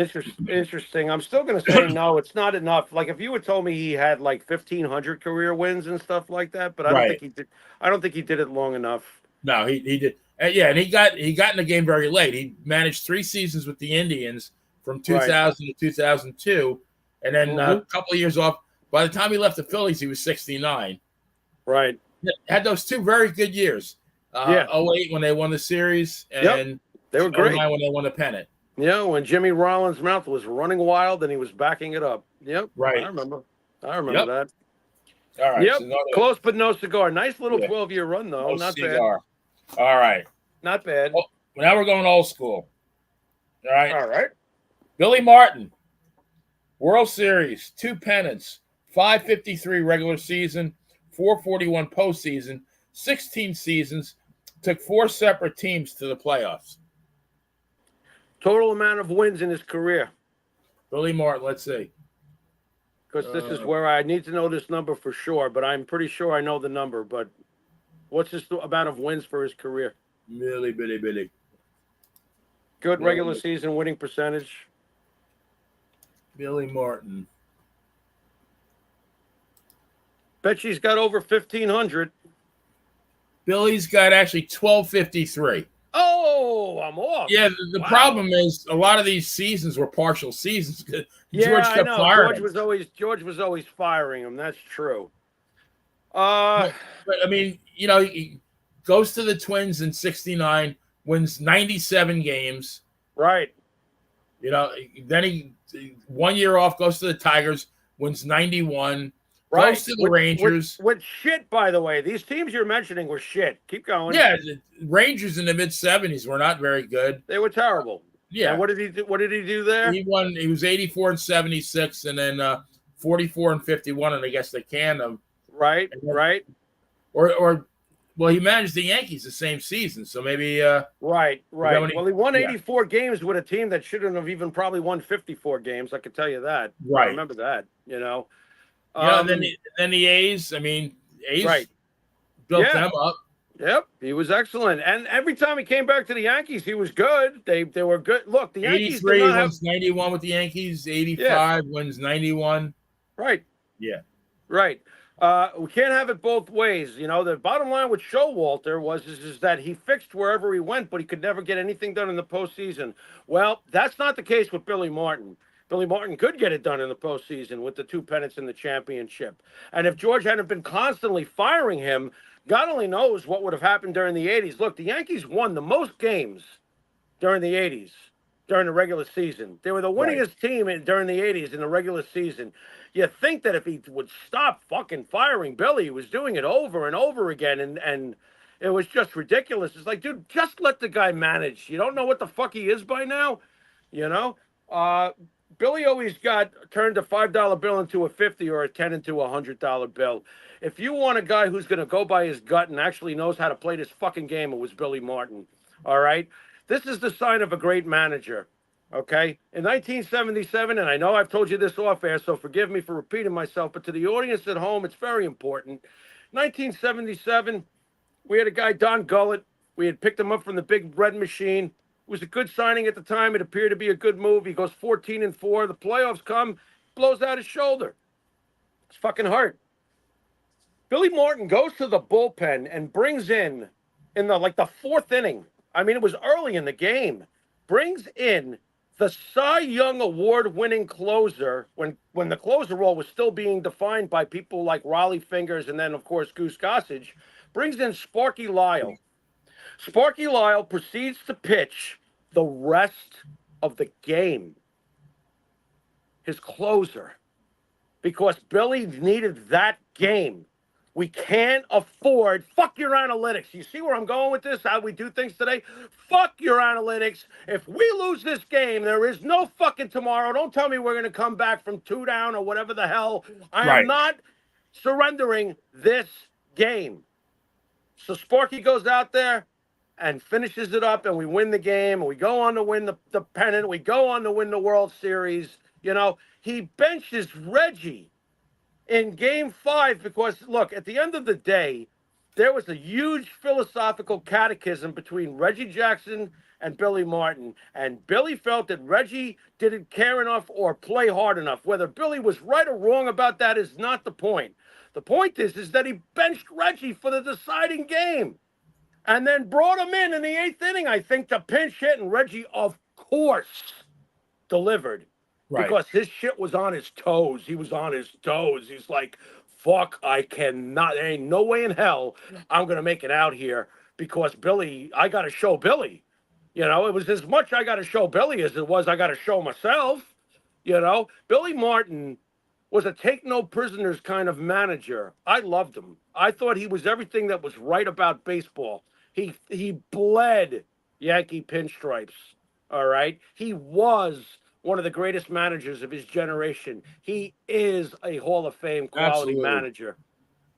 Interesting. I'm still going to say no. It's not enough. Like if you had told me he had like 1,500 career wins and stuff like that, but I don't think he did. I don't think he did it long enough. No, he did. And he got in the game very late. He managed 3 seasons with the Indians from 2000 to 2002, and then a couple of years off. By the time he left the Phillies, he was 69. Right. Had those 2 very good years. 08 when they won the series, and they were great 09 when they won the pennant. Yeah, when Jimmy Rollins' mouth was running wild and he was backing it up. Yep. Right. I remember that. All right. Yep. So close but no cigar. Nice little 12-year run though. Not cigar. Bad. All right. Not bad. Well, now we're going old school. All right. All right. Billy Martin. World Series, 2 pennants, 553 regular season, 441 postseason, 16 seasons, took 4 separate teams to the playoffs. Total amount of wins in his career. Billy Martin, let's see. Because this is where I need to know this number for sure, but I'm pretty sure I know the number. But what's his amount of wins for his career? Billy. Good regular season winning percentage. Billy Martin. Bet she's got over 1,500. Billy's got actually 1253. Oh, I'm off. Yeah, the Wow. problem is a lot of these seasons were partial seasons. Yeah, George I kept know. firing him. George was always firing him. That's true. But I mean, he goes to the Twins in '69, wins 97 games. Right. Then he 1 year off, goes to the Tigers, wins 91, Right. goes to the Rangers. With shit, by the way. These teams you're mentioning were shit. Keep going. Yeah, the Rangers in the mid '70s were not very good. They were terrible. Yeah. And what did he do? What did he do there? He won. He was 84 and 76, and then 44 and 51, and I guess they canned him. Right. Then, right. Well, he managed the Yankees the same season, so maybe. Right. Well, he won 84 yeah. games with a team that shouldn't have even probably won 54 games. I can tell you that. Right. I remember that. Then the A's. I mean, A's built them up. Yep, he was excellent, and every time he came back to the Yankees, he was good. They were good. Look, the Yankees 83 wins 91 with the Yankees. 85 wins 91. Right. Yeah. Right. We can't have it both ways. The bottom line with Showalter is that he fixed wherever he went, but he could never get anything done in the postseason. Well, that's not the case with Billy Martin. Billy Martin could get it done in the postseason with the 2 pennants in the championship. And if George hadn't been constantly firing him, God only knows what would have happened during the 80s. Look, the Yankees won the most games during the 80s, during the regular season. They were the winningest team during the 80s in the regular season. You think that if he would stop fucking firing Billy, he was doing it over and over again, and it was just ridiculous. It's like, dude, just let the guy manage. You don't know what the fuck he is by now? Billy always got turned a $5 bill into a 50 or a 10 into a $100 bill. If you want a guy who's going to go by his gut and actually knows how to play this fucking game, it was Billy Martin. All right? This is the sign of a great manager. Okay? In 1977, and I know I've told you this off air, so forgive me for repeating myself, but to the audience at home, it's very important. 1977, we had a guy, Don Gullett. We had picked him up from the Big Red Machine. It was a good signing at the time. It appeared to be a good move. He goes 14-4. The playoffs come, blows out his shoulder. It's fucking hurt. Billy Martin goes to the bullpen and brings in the 4th inning. I mean, it was early in the game. Brings in the Cy Young Award-winning closer when the closer role was still being defined by people like Raleigh Fingers and then, of course, Goose Gossage. Brings in Sparky Lyle. Sparky Lyle proceeds to pitch the rest of the game. His closer. Because Billy needed that game. We can't afford, fuck your analytics. You see where I'm going with this, how we do things today? Fuck your analytics. If we lose this game, there is no fucking tomorrow. Don't tell me we're going to come back from 2 down or whatever the hell. I am not surrendering this game. So Sparky goes out there and finishes it up, and we win the game, and we go on to win the pennant. We go on to win the World Series. He benches Reggie in Game 5 because, look, at the end of the day, there was a huge philosophical catechism between Reggie Jackson and Billy Martin, and Billy felt that Reggie didn't care enough or play hard enough. Whether Billy was right or wrong about that is not the point. The point is that he benched Reggie for the deciding game and then brought him in the 8th inning, I think, to pinch hit, and Reggie, of course, delivered. Right. Because his shit was on his toes. He was on his toes. He's like, fuck, I cannot. There ain't no way in hell I'm going to make it out here because Billy, I got to show Billy. It was as much I got to show Billy as it was I got to show myself. Billy Martin was a take no prisoners kind of manager. I loved him. I thought he was everything that was right about baseball. He bled Yankee pinstripes. All right. He was one of the greatest managers of his generation. He is a Hall of Fame quality manager.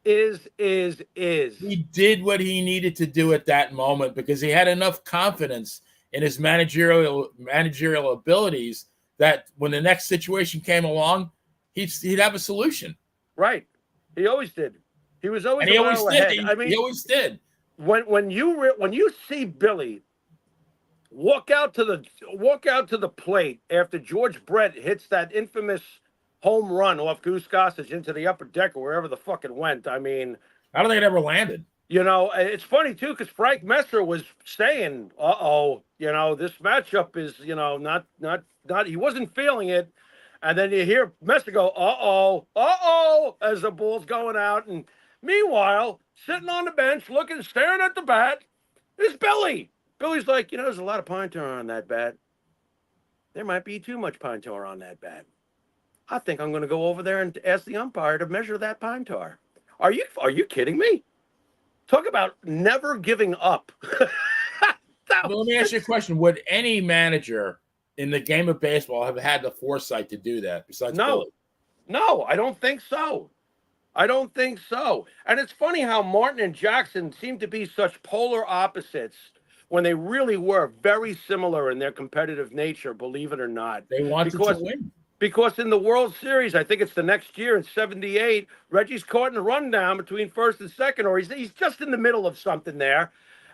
Is. He did what he needed to do at that moment because he had enough confidence in his managerial abilities that when the next situation came along, he'd have a solution. Right. He always did. He was always he always did. Ahead. He always did. When you see Billy walk out to the plate after George Brett hits that infamous home run off Goose Gossage into the upper deck or wherever the fuck it went. I mean, I don't think it ever landed. It's funny too because Frank Messer was saying, this matchup is, not. He wasn't feeling it, and then you hear Messer go, as the ball's going out, and meanwhile, sitting on the bench, staring at the bat, is Billy. Billy's like, there's a lot of pine tar on that bat. There might be too much pine tar on that bat. I think I'm going to go over there and ask the umpire to measure that pine tar. Are you kidding me? Talk about never giving up. Well, let me ask you a question. Would any manager in the game of baseball have had the foresight to do that besides Billy? No, I don't think so. And it's funny how Martin and Jackson seem to be such polar opposites when they really were very similar in their competitive nature, believe it or not. They wanted to win. Because in the World Series, I think it's the next year in '78, Reggie's caught in a rundown between first and second, or he's just in the middle of something there.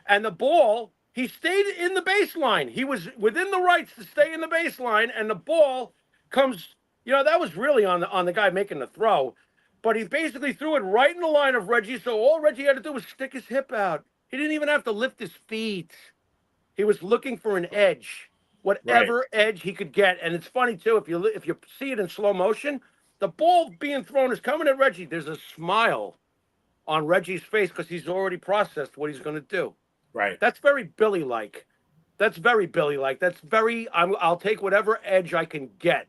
And the ball, he stayed in the baseline. He was within the rights to stay in the baseline, and the ball comes, that was really on the guy making the throw. But he basically threw it right in the line of Reggie, so all Reggie had to do was stick his hip out. He didn't even have to lift his feet. He was looking for an edge. Whatever edge he could get. And it's funny, too, if you see it in slow motion, the ball being thrown is coming at Reggie. There's a smile on Reggie's face because he's already processed what he's going to do. Right. That's very Billy-like. That's very, I'll take whatever edge I can get.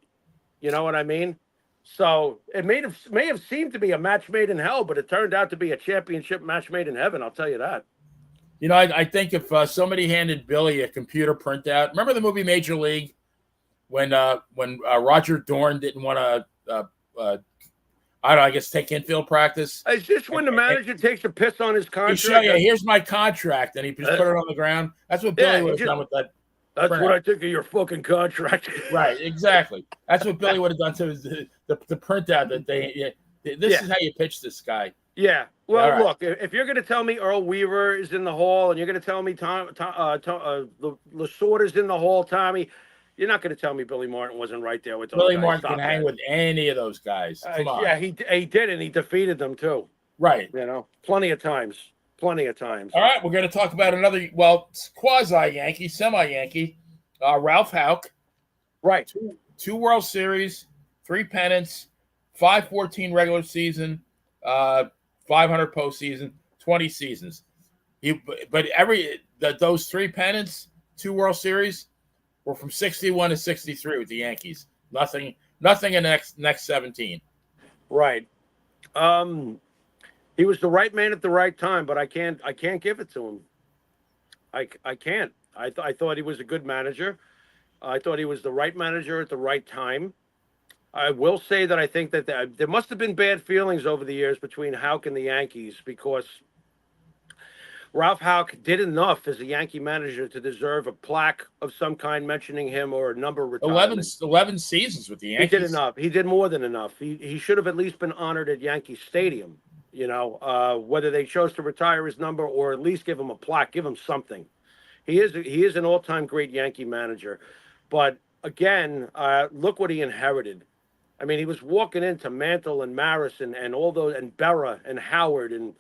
You know what I mean? So it may have seemed to be a match made in hell, but it turned out to be a championship match made in heaven. I'll tell you that. I think if somebody handed Billy a computer printout, remember the movie Major League when Roger Dorn didn't want to, I guess take infield practice? Is this when the manager takes a piss on his contract? He show you, here's my contract, and he just put it on the ground. That's what Billy would have done with that. That's what I took of your fucking contract. Right, exactly. That's what Billy would have done to the printout that this is how you pitch this guy. Yeah. Well, look, if you're going to tell me Earl Weaver is in the hall and you're going to tell me Lasorda's in the hall, Tommy, you're not going to tell me Billy Martin wasn't right there with those Billy guys. Martin can hang with any of those guys. Come on. Yeah, he did, and he defeated them too. Right. Plenty of times. All right, we're going to talk about another, quasi-Yankee, semi-Yankee, Ralph Houck. Right. Two World Series, 3 pennants, 514 regular season, 500 postseason, 20 seasons. Those 3 pennants, 2 World Series, were from 61 to 63 with the Yankees. Nothing in the next 17. Right. He was the right man at the right time, but I can't give it to him. I can't. I thought he was a good manager. I thought he was the right manager at the right time. I will say that I think that there must have been bad feelings over the years between Houck and the Yankees because Ralph Houck did enough as a Yankee manager to deserve a plaque of some kind mentioning him or a number of retirements. 11 seasons with the Yankees. He did enough. He did more than enough. He should have at least been honored at Yankee Stadium, whether they chose to retire his number or at least give him a plaque, give him something. He is an all-time great Yankee manager. But again, look what he inherited. I mean, he was walking into Mantle and Maris and all those, and Berra and Howard and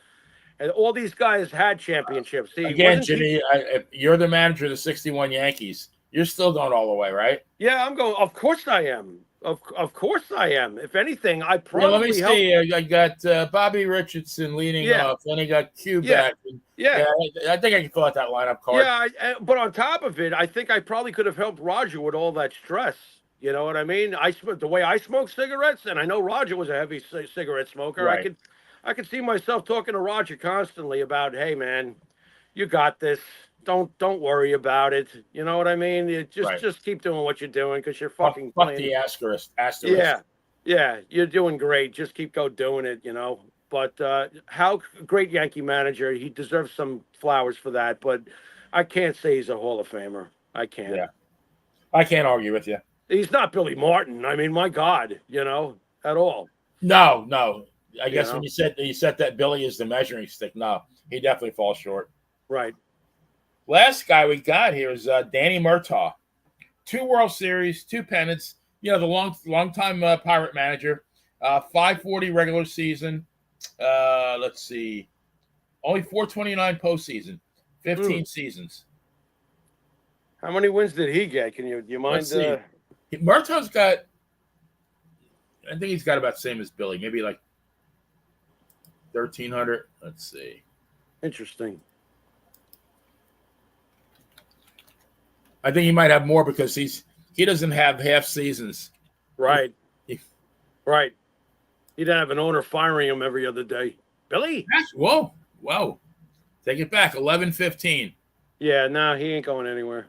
all these guys had championships. See, again, Jimmy, if you're the manager of the 61 Yankees, you're still going all the way, right? Yeah, I'm going. Of course I am. Of course I am. If anything, I probably. Well, let me see. I got Bobby Richardson leading off. Then I got Q back. Yeah, I think I can fill out that lineup card. Yeah, but on top of it, I think I probably could have helped Roger with all that stress. You know what I mean? The way I smoke cigarettes, and I know Roger was a heavy cigarette smoker. Right. I could see myself talking to Roger constantly about, hey man, you got this. Don't worry about it. You know what I mean? Just keep doing what you're doing because you're fucking fuck the asterisk. Yeah, you're doing great. Just keep doing it. But how great Yankee manager. He deserves some flowers for that. But I can't say he's a Hall of Famer. I can't. Yeah, I can't argue with you. He's not Billy Martin. I mean, my God, at all. No. I guess when you said that Billy is the measuring stick, no, he definitely falls short. Right. Last guy we got here is Danny Murtaugh. 2 World Series, 2 pennants. The long-time Pirate manager. 540 regular season. Let's see. Only 429 postseason, 15 seasons. How many wins did he get? Do you mind? Let's see. Murtaugh's got, I think he's got about the same as Billy, maybe like 1,300. Let's see. Interesting. I think he might have more because he doesn't have half seasons. Right. Right. He didn't have an owner firing him every other day. Billy? Whoa. Take it back. 11-15. Yeah, no, he ain't going anywhere.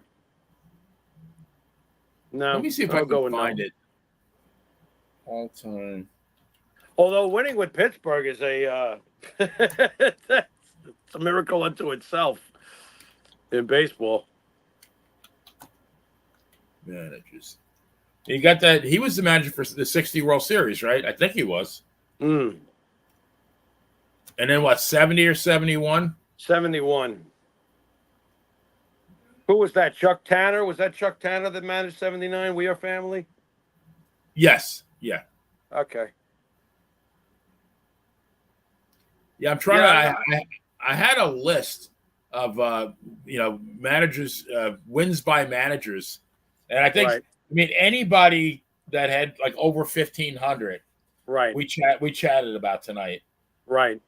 No. Let me see if I can find it. All time. Although winning with Pittsburgh is it's a miracle unto itself in baseball. Managers. He got that. He was the manager for the 60 World Series, right? I think he was. And then what, 70 or 71? 71. Who was that? Chuck Tanner? Was that Chuck Tanner that managed 79? We Are Family? Yes. Yeah. Okay. Yeah, I'm trying to. I had a list of managers, wins by managers, and I think anybody that had like over 1,500, right? We chatted about tonight, right.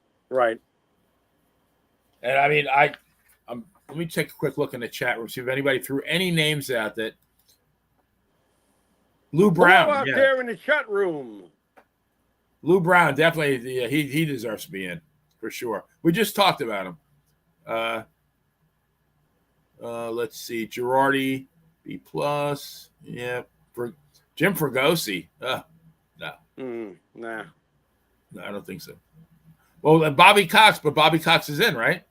And I mean, let me take a quick look in the chat room, see if anybody threw any names out that. Lou Brown out there in the chat room. Lou Brown definitely. He deserves to be in for sure. We just talked about him. Let's see, Girardi B+. Yeah, for Jim Fregosi. No. Nah. No, I don't think so. Well, Bobby Cox, but Bobby Cox is in, right?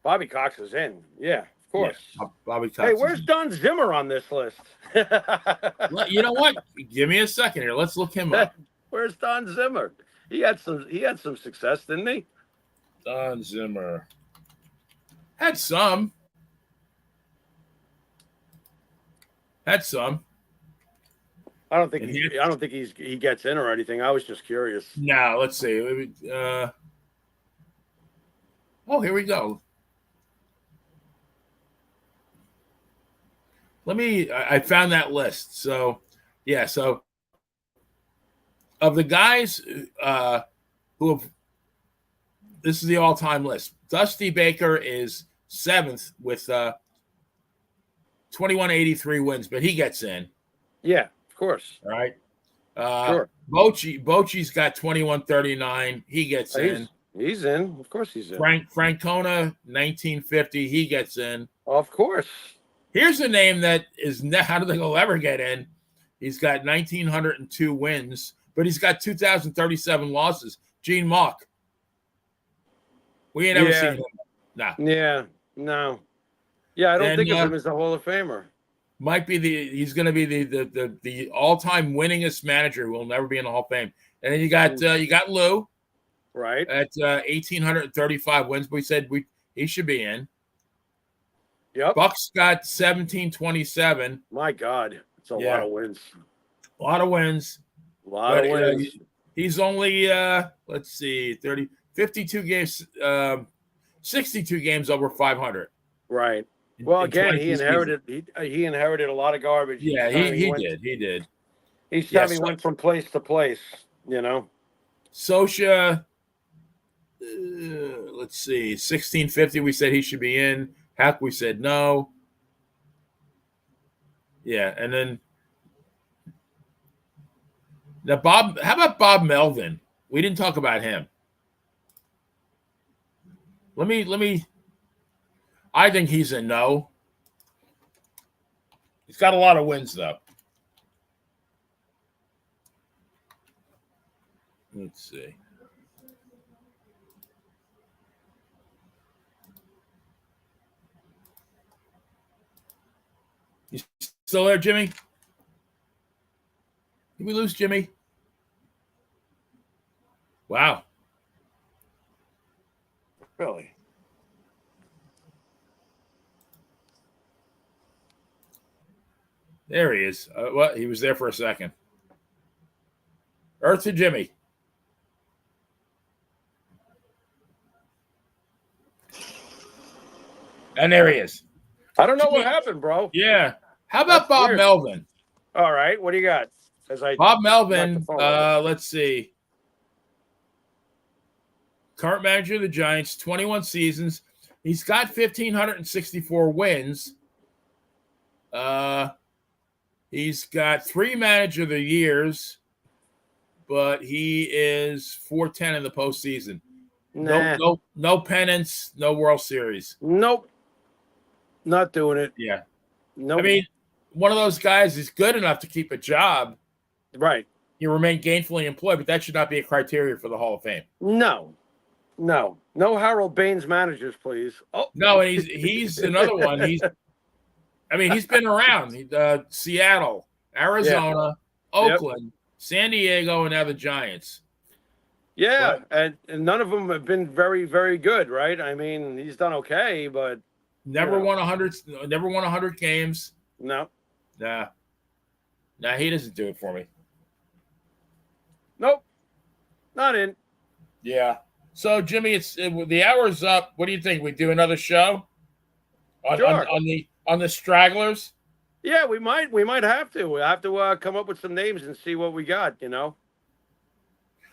Bobby Cox is in. Yeah, of course. Yeah, Bobby Cox. Hey, where's Don Zimmer on this list? You know what? Give me a second here. Let's look him up. Where's Don Zimmer? He had some success, didn't he? Don Zimmer had some. I don't think he gets in or anything. I was just curious. No, let's see. Here we go. I found that list. So, yeah. So, of the guys who have, this is the all-time list. Dusty Baker is 7th with 2183 wins, but he gets in. Yeah, of course. All right. Sure. Bochy's got 2139. He gets in. He's in. Of course he's in. Francona, 1950. He gets in. Of course. Here's a name that is I don't think he'll ever get in. He's got 1,902 wins, but he's got 2,037 losses. Gene Mauch. We ain't ever seen him. No. Yeah. No. Yeah, I don't think of him as a Hall of Famer. Might be he's going to be the all-time winningest manager who will never be in the Hall of Fame. And then you got Lou, right, at 1,835 wins. But we said he should be in. Yep. Buck's got 1,727. My God, it's a lot of wins. A lot of wins. He's only let's see, 52 games, 62 games over 500. Right. Well, again, he inherited a lot of garbage. Yeah, he did. Each time he went from place to place, Sosha, let's see, 1,650. We said he should be in. Hack, we said no. Yeah, and then now Bob. How about Bob Melvin? We didn't talk about him. Let me. I think he's a no. He's got a lot of wins, though. Let's see. You still there, Jimmy? Did we lose Jimmy? Wow. Really? There he is. He was there for a second. Earth to Jimmy. And there he is. I don't know what happened, bro. Yeah. How about That's Bob weird. Melvin? All right, what do you got? Bob Melvin, let's see. Current manager of the Giants, 21 seasons. He's got 1,564 wins. He's got 3 manager of the years, but he is 410 in the postseason. Nah. No pennants, no World Series. Nope. Not doing it. Yeah. Nope. I mean, one of those guys is good enough to keep a job. Right. You remain gainfully employed, but that should not be a criteria for the Hall of Fame. No Harold Baines managers, please. Oh no, and he's another one. He's been around. Seattle, Arizona, Oakland, San Diego, and now the Giants. Yeah, and none of them have been very, very good, right? I mean, he's done okay, but never won 100. Never won 100 games. No. Nah, he doesn't do it for me. Nope, not in. Yeah. So, Jimmy, the hour's up. What do you think? We do another show on the stragglers? Yeah, we might have to. We have to come up with some names and see what we got. I'm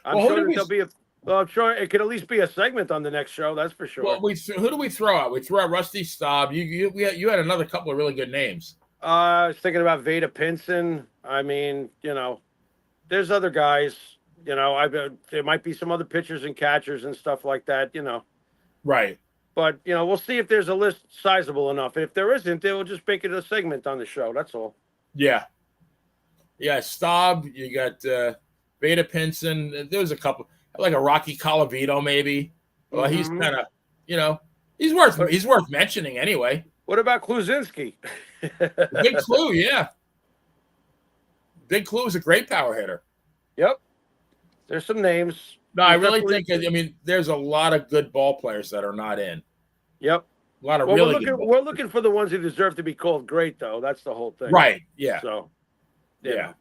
sure there'll be I'm sure it could at least be a segment on the next show. That's for sure. Well, who do we throw out? We throw out Rusty Staub. You had another couple of really good names. I was thinking about Vada Pinson. I mean, there's other guys. There might be some other pitchers and catchers and stuff like that. Right. But we'll see if there's a list sizable enough. If there isn't, they will just make it a segment on the show. That's all. Yeah. Yeah. Staub. You got Vada Pinson. There was a couple, like a Rocky Colavito, maybe. Well, he's kind of, he's worth mentioning anyway. What about Kluzinski? Big Clue, yeah. Big Clue is a great power hitter. Yep. There's some names. No, I really think, there's a lot of good ball players that are not in. Yep. A lot of really good. We're looking for the ones who deserve to be called great, though. That's the whole thing. Right. Yeah. So, yeah.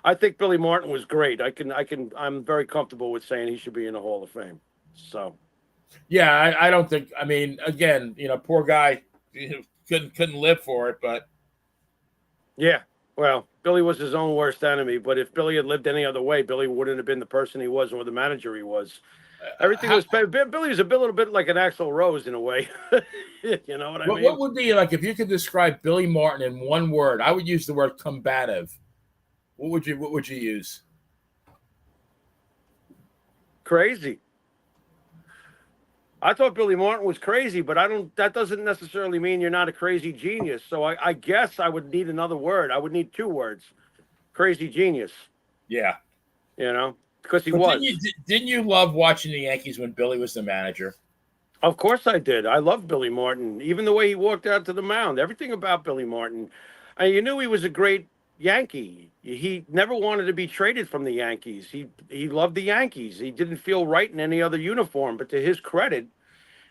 I think Billy Martin was great. I'm very comfortable with saying he should be in the Hall of Fame. So. Yeah, I don't think. Again, poor guy couldn't live for it, but. Yeah. Well, Billy was his own worst enemy, but if Billy had lived any other way, Billy wouldn't have been the person he was or the manager he was. Everything was Billy was a little bit like an Axl Rose in a way. You know what I mean? What would be like if you could describe Billy Martin in one word? I would use the word combative. What would you use? Crazy. I thought Billy Martin was crazy, but that doesn't necessarily mean you're not a crazy genius. So I guess I would need another word. I would need 2 words. Crazy genius. Yeah. Because he was. Didn't you love watching the Yankees when Billy was the manager? Of course I did. I love Billy Martin. Even the way he walked out to the mound. Everything about Billy Martin. And you knew he was a great Yankee. He never wanted to be traded from the Yankees. He loved the Yankees. He didn't feel right in any other uniform. But to his credit,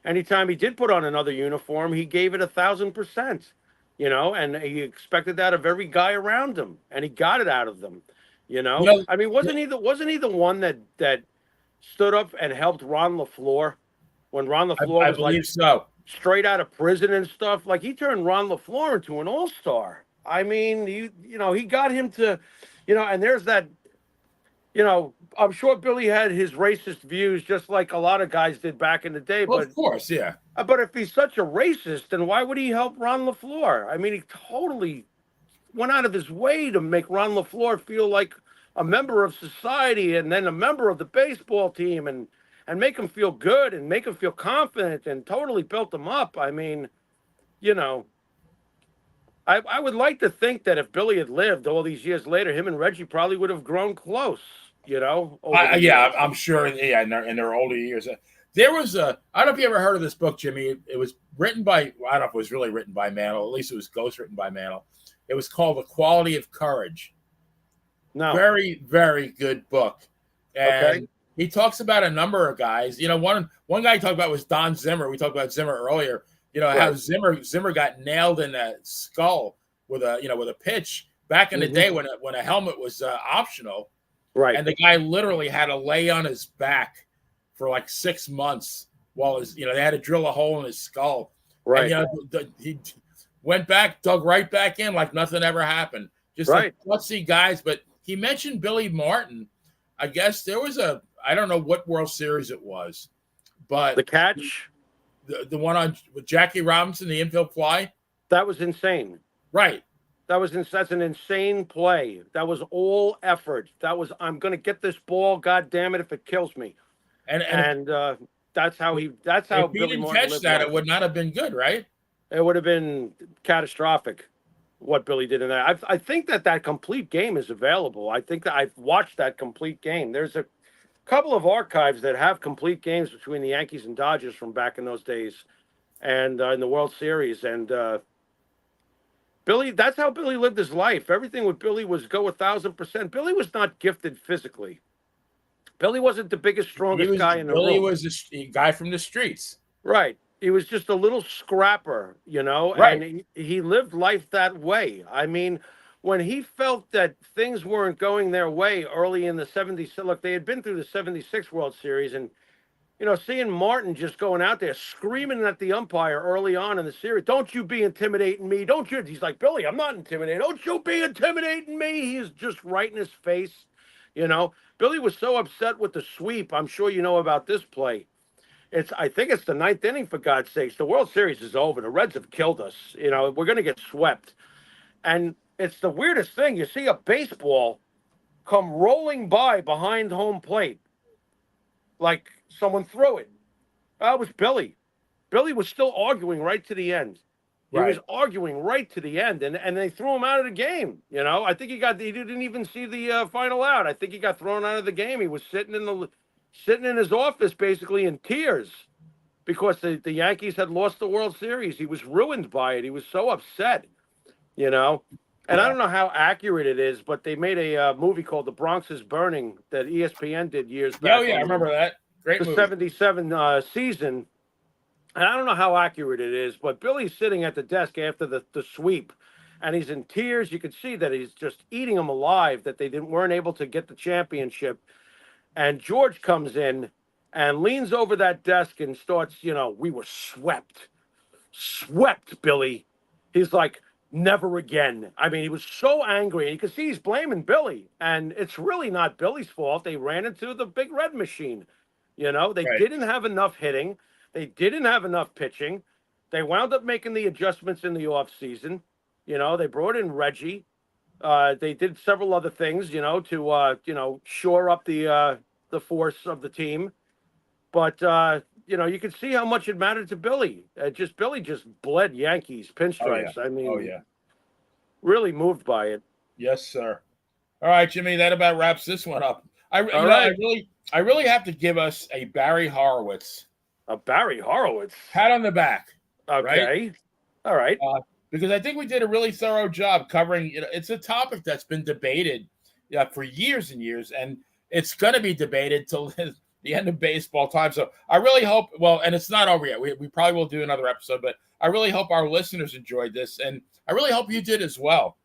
anytime he did put on another uniform, he gave it 1,000%. And he expected that of every guy around him, and he got it out of them. Wasn't he the one that stood up and helped Ron LaFleur when Ron LaFleur was like straight out of prison and stuff? Like, he turned Ron LaFleur into an all-star. I mean, he got him to, and there's that, I'm sure Billy had his racist views just like a lot of guys did back in the day. Well, of course, yeah. But if he's such a racist, then why would he help Ron LaFleur? I mean, he totally went out of his way to make Ron LaFleur feel like a member of society and then a member of the baseball team and make him feel good and make him feel confident and totally built him up. I mean, I would like to think that if Billy had lived all these years later, him and Reggie probably would have grown close, I'm sure, in their older years. There was I don't know if you ever heard of this book, Jimmy. It was written by, I don't know if it was really written by Mantle. At least it was ghostwritten by Mantle. It was called The Quality of Courage. No. Very, very good book. And he talks about a number of guys. One guy he talked about was Don Zimmer. We talked about Zimmer earlier. How Zimmer got nailed in the skull with a pitch back in the day when a helmet was optional. Right. And the guy literally had to lay on his back for like 6 months while they had to drill a hole in his skull And he went back, dug right back in like nothing ever happened. Just right. Like klutzy guys. But he mentioned Billy Martin. I guess there was I don't know what World Series it was, but the catch, the one with Jackie Robinson, the infield fly, that was insane. Right. That's an insane play. That was all effort. That was, I'm going to get this ball. God damn it, if it kills me. And that's how if Billy didn't Martin catch lived that, life. it would not have been good, right? It would have been catastrophic what Billy did in that. I think that complete game is available. I think that I've watched that complete game. There's a couple of archives that have complete games between the Yankees and Dodgers from back in those days, and in the World Series. And Billy, that's how Billy lived his life. Everything with Billy was go 1,000%. Billy was not gifted physically. Billy wasn't the biggest, strongest guy in the Billy room. was a guy from the streets. Right. He was just a little scrapper, Right. and he lived life that way. I mean, when he felt that things weren't going their way early in the 70s, look, they had been through the 76 World Series, and seeing Martin just going out there screaming at the umpire early on in the series, don't you be intimidating me. Don't you? He's like, Billy, I'm not intimidating. Don't you be intimidating me. He's just right in his face. Billy was so upset with the sweep. I'm sure you know about this play. I think it's the ninth inning, for God's sakes. The World Series is over. The Reds have killed us. We're going to get swept. And it's the weirdest thing. You see a baseball come rolling by behind home plate like someone threw it. That was Billy. Billy was still arguing right to the end. He was arguing right to the end, and they threw him out of the game. I think he didn't even see the final out. I think he got thrown out of the game. He was sitting in his office basically in tears because the Yankees had lost the World Series. He was ruined by it. He was so upset, And I don't know how accurate it is, but they made a movie called The Bronx is Burning that ESPN did years back. Oh, yeah, I remember that. Great movie. The 77 season. And I don't know how accurate it is, but Billy's sitting at the desk after the sweep, and he's in tears. You can see that he's just eating him alive, that they weren't able to get the championship. And George comes in and leans over that desk and starts, we were swept. Swept, Billy. He's like, never again. I mean, he was so angry. And you can see he's blaming Billy. And it's really not Billy's fault. They ran into the big red machine. They didn't have enough hitting. They didn't have enough pitching. They wound up making the adjustments in the offseason. They brought in Reggie. They did several other things, to shore up the force of the team. But, you could see how much it mattered to Billy. Billy just bled Yankees pinstripes. Oh, yeah. I mean, really moved by it. Yes, sir. All right, Jimmy, that about wraps this one up. I really have to give us a Barry Horowitz. A Barry Horowitz. Pat on the back. Okay. Right? All right. Because I think we did a really thorough job covering, it's a topic that's been debated for years and years, and it's going to be debated till the end of baseball time. So I really hope, and it's not over yet. We probably will do another episode, but I really hope our listeners enjoyed this, and I really hope you did as well.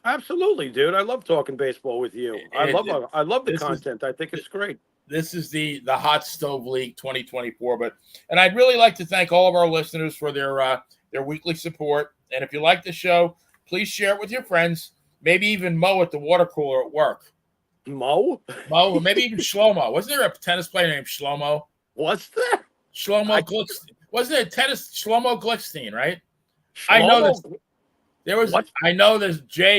Absolutely, dude. I love talking baseball with you. I love the content. I think it's great. This is the Hot Stove League 2024, and I'd really like to thank all of our listeners for their weekly support. And if you like the show, please share it with your friends. Maybe even Mo at the water cooler at work. Mo, or maybe even Shlomo. Wasn't there a tennis player named Shlomo? What's that? Shlomo Glickstein. Wasn't it Shlomo Glickstein? Right? Shlomo? I know this. There was. What? I know there's Jay.